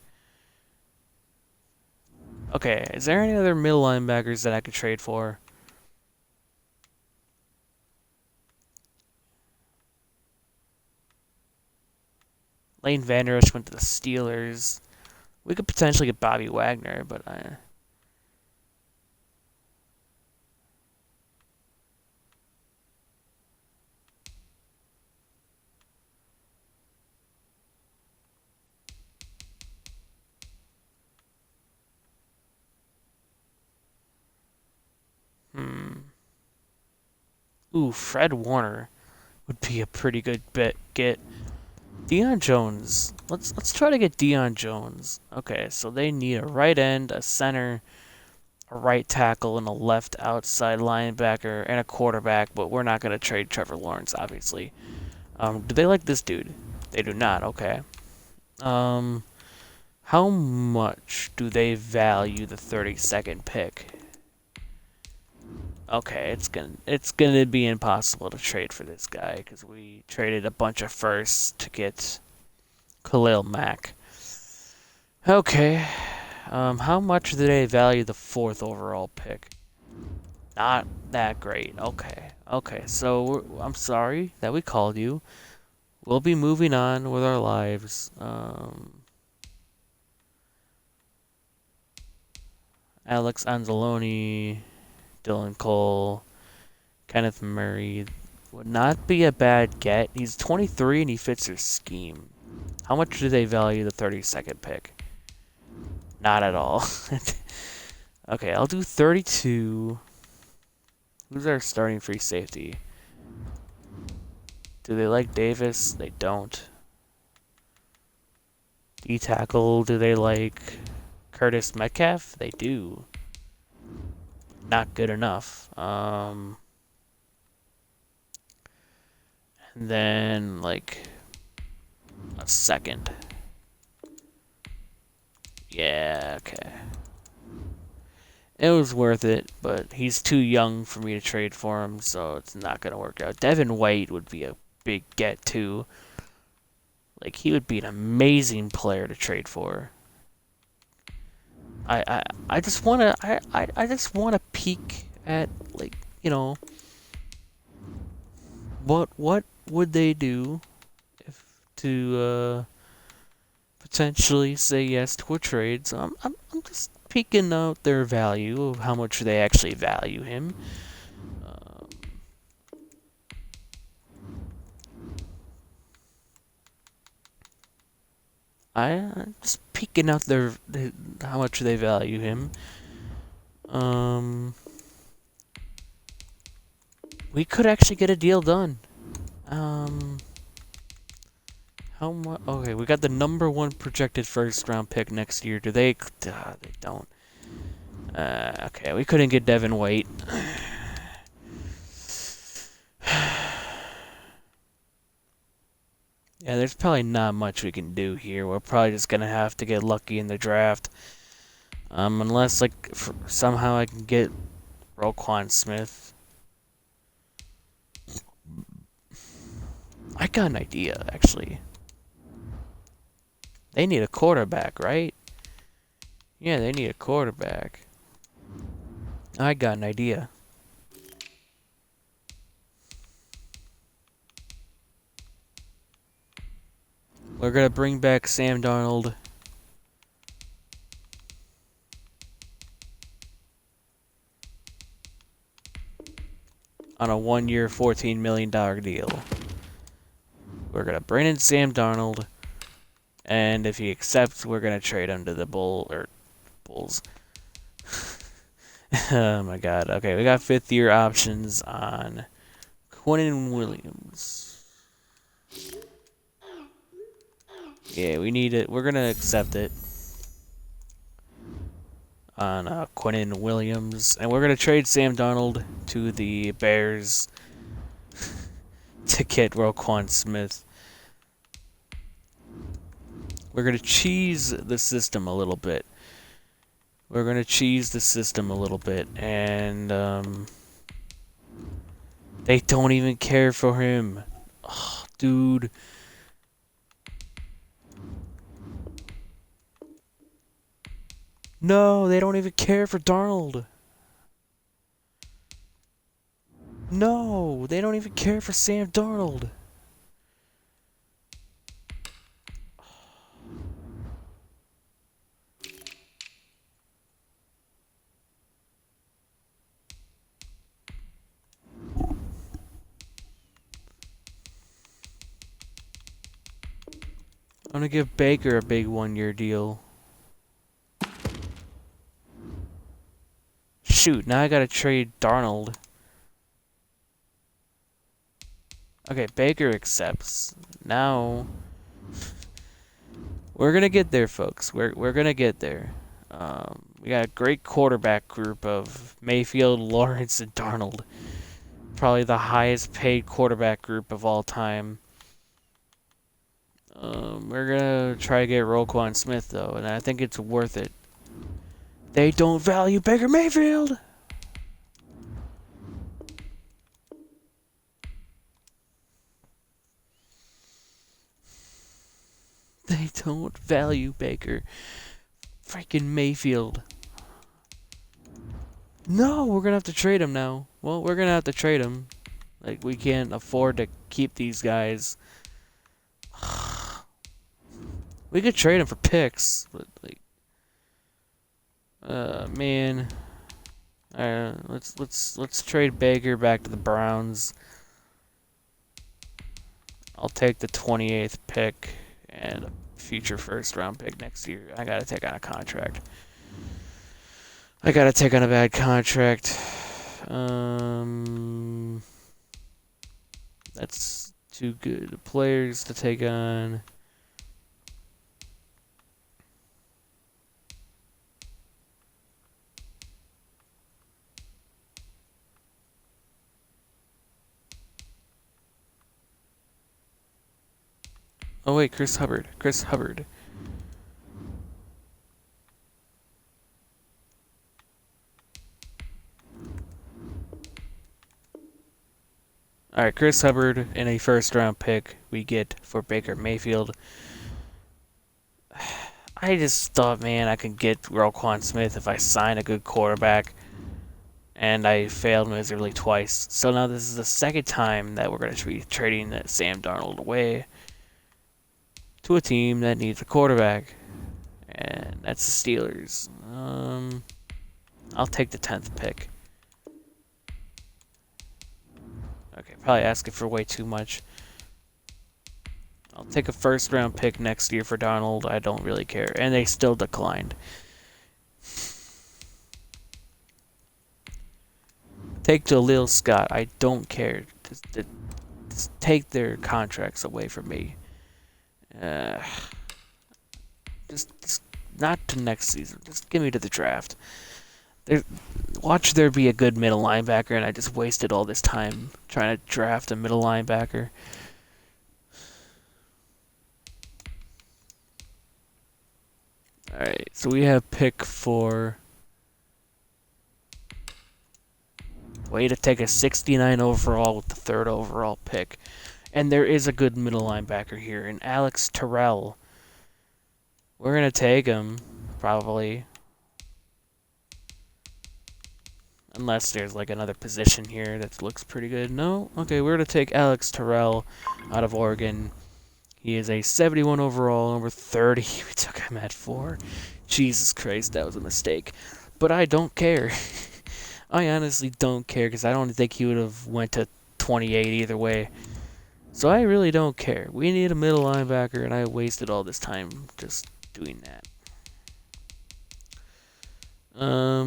Okay, is there any other middle linebackers that I could trade for? Lane Vander Esch went to the Steelers. We could potentially get Bobby Wagner, but Ooh, Fred Warner would be a pretty good bet. Get Deion Jones. Let's try to get Deion Jones. Okay, so they need a right end, a center, a right tackle, and a left outside linebacker, and a quarterback. But we're not gonna trade Trevor Lawrence, obviously. Do they like this dude? They do not. Okay. How much do they value the 32nd pick? Okay, it's gonna be impossible to trade for this guy because we traded a bunch of firsts to get Khalil Mack. Okay, how much do they value the 4th overall pick? Not that great. Okay. So I'm sorry that we called you. We'll be moving on with our lives. Alex Anzalone, Dylan Cole, Kenneth Murray would not be a bad get. He's 23 and he fits their scheme. How much do they value the 32nd pick? Not at all. Okay, I'll do 32. Who's our starting free safety? Do they like Davis? They don't. D-tackle, do they like Curtis Metcalf? They do. Not good enough. And and then like a second. Yeah, okay. It was worth it, but he's too young for me to trade for him, so it's not gonna work out. Devin White would be a big get too. Like he would be an amazing player to trade for. I just wanna I just wanna peek at like, you know, what would they do if to potentially say yes to a trade. So I'm just peeking out their value of how much they actually value him. Um, I'm just peeking out how much they value him. Um, we could actually get a deal done. Um, how much? Okay, we got the #1 projected first round pick next year. Do they? They don't. Okay, we couldn't get Devin White. Yeah, there's probably not much we can do here. We're probably just gonna have to get lucky in the draft. Unless like somehow I can get Roquan Smith. I got an idea actually. They need a quarterback, right? Yeah, they need a quarterback. I got an idea. We're gonna bring back Sam Darnold. On a 1-year, $14 million deal. We're gonna bring in Sam Darnold, and if he accepts, we're gonna trade him to the Bulls. Oh my God. Okay, we got 5th-year options on Quinnen Williams. Yeah, we need it. We're gonna accept it on Quinnen Williams, and we're gonna trade Sam Darnold to the Bears to get Roquan Smith. We're gonna cheese the system a little bit. And they don't even care for him. Oh, dude. No, they don't even care for Darnold. No, they don't even care for Sam Darnold. I'm gonna give Baker a big 1-year deal. Shoot, now I gotta trade Darnold. Okay, Baker accepts. Now we're gonna get there, folks. We're gonna get there. We got a great quarterback group of Mayfield, Lawrence, and Darnold. Probably the highest paid quarterback group of all time. We're gonna try to get Roquan Smith though, and I think it's worth it. They don't value Baker Mayfield. They don't value Baker freaking Mayfield. No, we're gonna have to trade him now. Well, we're gonna have to trade him. Like, we can't afford to keep these guys. We could trade him for picks, but like, man. Let's trade Baker back to the Browns. I'll take the 28th pick and a future first-round pick next year. I gotta take on a contract. I gotta take on a bad contract. That's too good players to take on. Oh wait, Chris Hubbard. Chris Hubbard. All right, Chris Hubbard in a first round pick we get for Baker Mayfield. I just thought, man, I could get Roquan Smith if I sign a good quarterback, and I failed miserably twice. So now this is the second time that we're going to be trading that Sam Darnold away to a team that needs a quarterback, and that's the Steelers. I'll take the 10th pick. Okay, probably asking for way too much. I'll take a first round pick next year for Donald. I don't really care. And they still declined. Take Jaleel Scott. I don't care. Just take their contracts away from me. Uh, just not to next season. Just give me to the draft. There, watch there be a good middle linebacker, and I just wasted all this time trying to draft a middle linebacker. Alright, so we have pick 4. Way to take a 69 overall with the 3rd overall pick. And there is a good middle linebacker here, and Alex Terrell. We're going to take him, probably. Unless there's like another position here that looks pretty good. No? Okay, we're going to take Alex Terrell out of Oregon. He is a 71 overall, number 30. We took him at 4. Jesus Christ, that was a mistake. But I don't care. I honestly don't care because I don't think he would have went to 28 either way. So I really don't care. We need a middle linebacker, and I wasted all this time just doing that. I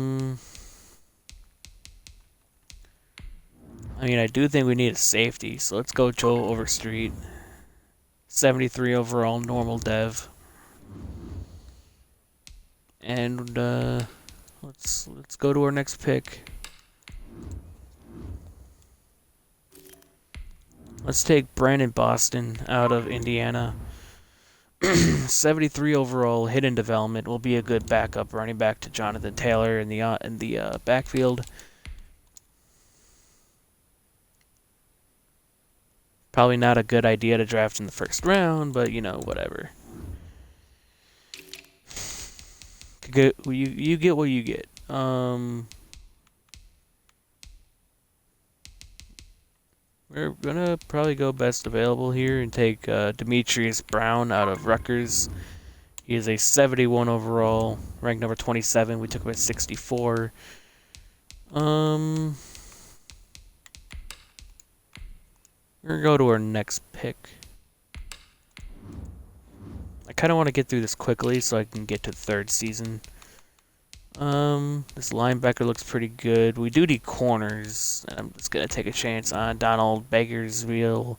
mean, I do think we need a safety, so let's go Joe Overstreet. 73 overall, normal dev. And let's go to our next pick. Let's take Brandon Boston out of Indiana. 73 overall, hidden development, will be a good backup running back to Jonathan Taylor in the backfield. Probably not a good idea to draft in the first round, but you know, whatever. You get what you get. We're gonna probably go best available here and take Demetrius Brown out of Rutgers. He is a 71 overall, ranked number 27. We took him at 64. We're gonna go to our next pick. I kind of want to get through this quickly so I can get to the 3rd season. This linebacker looks pretty good. We do need corners, and I'm just gonna take a chance on Donald Bakersfield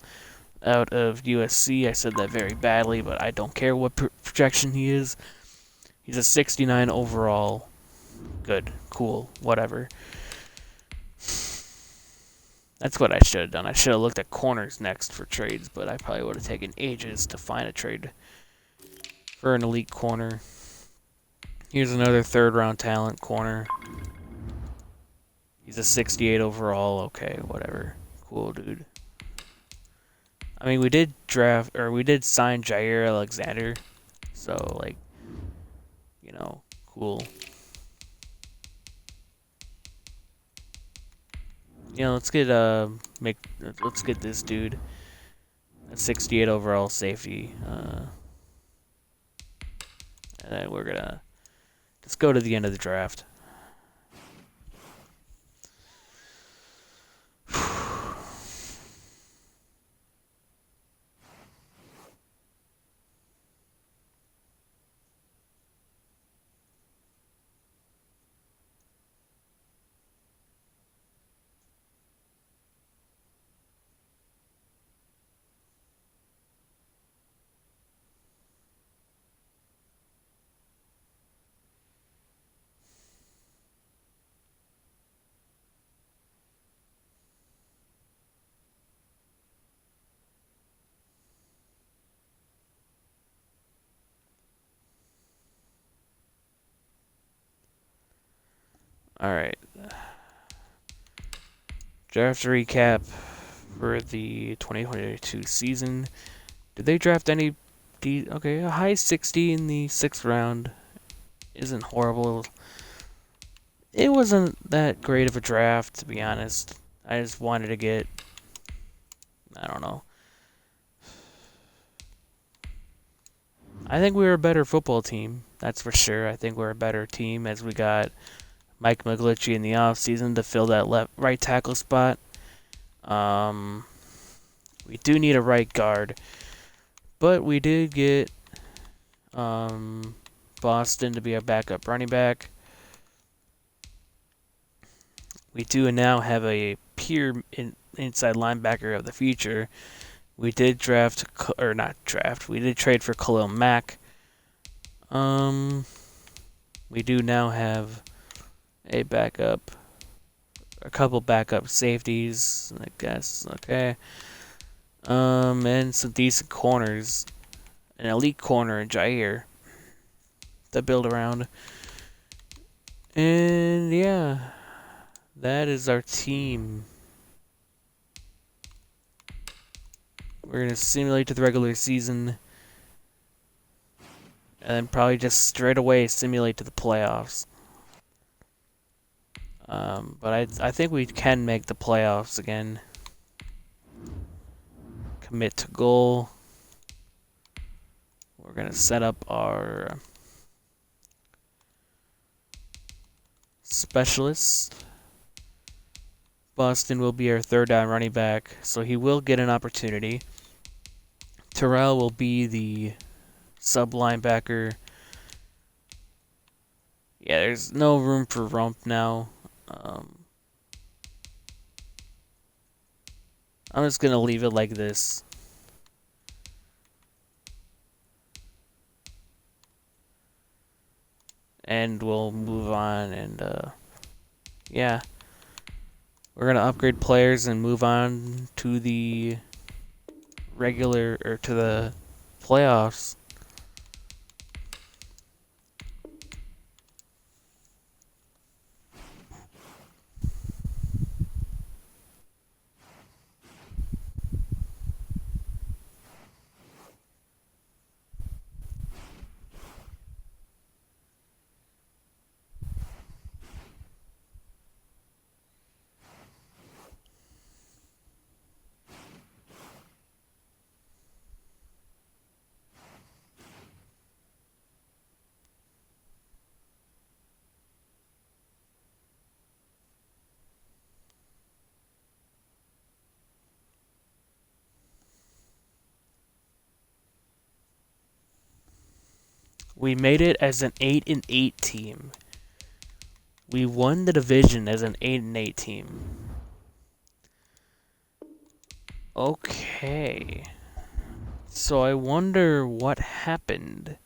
out of USC. I said that very badly, but I don't care what projection he is. He's a 69 overall. Good, cool, whatever. That's what I should have done. I should have looked at corners next for trades, but I probably would have taken ages to find a trade for an elite corner. Here's another 3rd round talent corner. He's a 68 overall. Okay, whatever. Cool, dude. I mean, we did sign Jair Alexander. So, like, you know, cool. You know, let's get this dude a 68 overall safety. And then we're gonna just go to the end of the draft. All right. Draft recap for the 2022 season. Did they draft any? Okay, a high 60 in the sixth round isn't horrible. It wasn't that great of a draft, to be honest. I just wanted to get, I don't know. I think we were a better football team. That's for sure. I think we're a better team as we got Mike McGlinchey in the offseason to fill that right tackle spot. Um, we do need a right guard, but we did get um, Boston to be our backup running back. We do now have a pure inside linebacker of the future. We did draft, or not draft, we did trade for Khalil Mack. Um, we do now have a backup, a couple backup safeties, I guess. Okay. And some decent corners, an elite corner in Jair to build around. And yeah, that is our team. We're gonna simulate to the regular season, and then probably just straight away simulate to the playoffs. But I think we can make the playoffs again. Commit to goal. We're gonna set up our specialist. Boston will be our third down running back, so he will get an opportunity. Terrell will be the sub linebacker. Yeah, there's no room for Rump now. I'm just gonna leave it like this. And we'll move on, and yeah. We're gonna upgrade players and move on to the regular, or to the playoffs. We made it as an 8-8 team. We won the division as an 8-8 team. Okay. So I wonder what happened.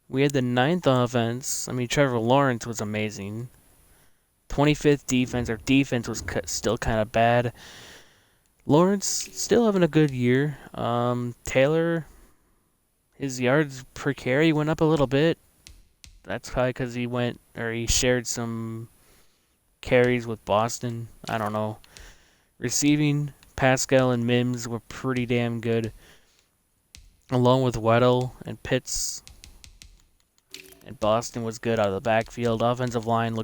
We had the ninth offense. I mean, Trevor Lawrence was amazing. 25th defense. Our defense was still kind of bad. Lawrence still having a good year. Taylor, his yards per carry went up a little bit. That's probably because he shared some carries with Boston. I don't know. Receiving, Pascal and Mims were pretty damn good, along with Weddle and Pitts. And Boston was good out of the backfield. Offensive line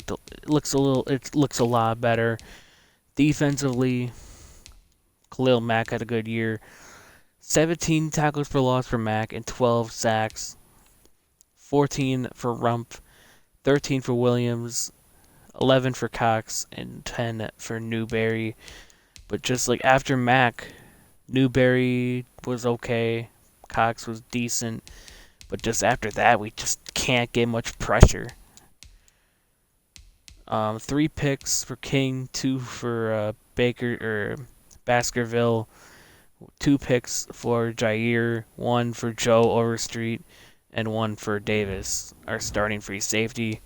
looks a lot better. Defensively, Khalil Mack had a good year. 17 tackles for loss for Mack and 12 sacks. 14 for Rump, 13 for Williams, 11 for Cox, and 10 for Newberry. But just like after Mack, Newberry was okay. Cox was decent. But just after that, we just can't get much pressure. 3 picks for King, 2 for Baskerville, 2 picks for Jair, 1 for Joe Overstreet, and 1 for Davis, our starting free safety.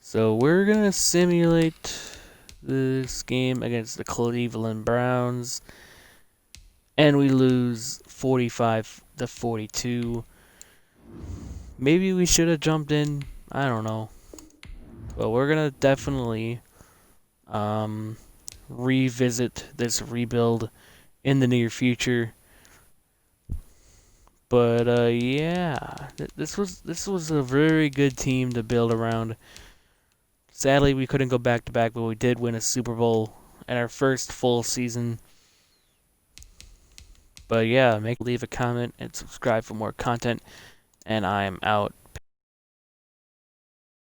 So we're gonna simulate this game against the Cleveland Browns. and we lose 45-42. Maybe we should have jumped in. I don't know. But we're gonna definitely um, revisit this rebuild in the near future. But yeah, this was a very good team to build around. Sadly, we couldn't go back to back, but we did win a Super Bowl in our first full season. But yeah, leave a comment and subscribe for more content. And I'm out.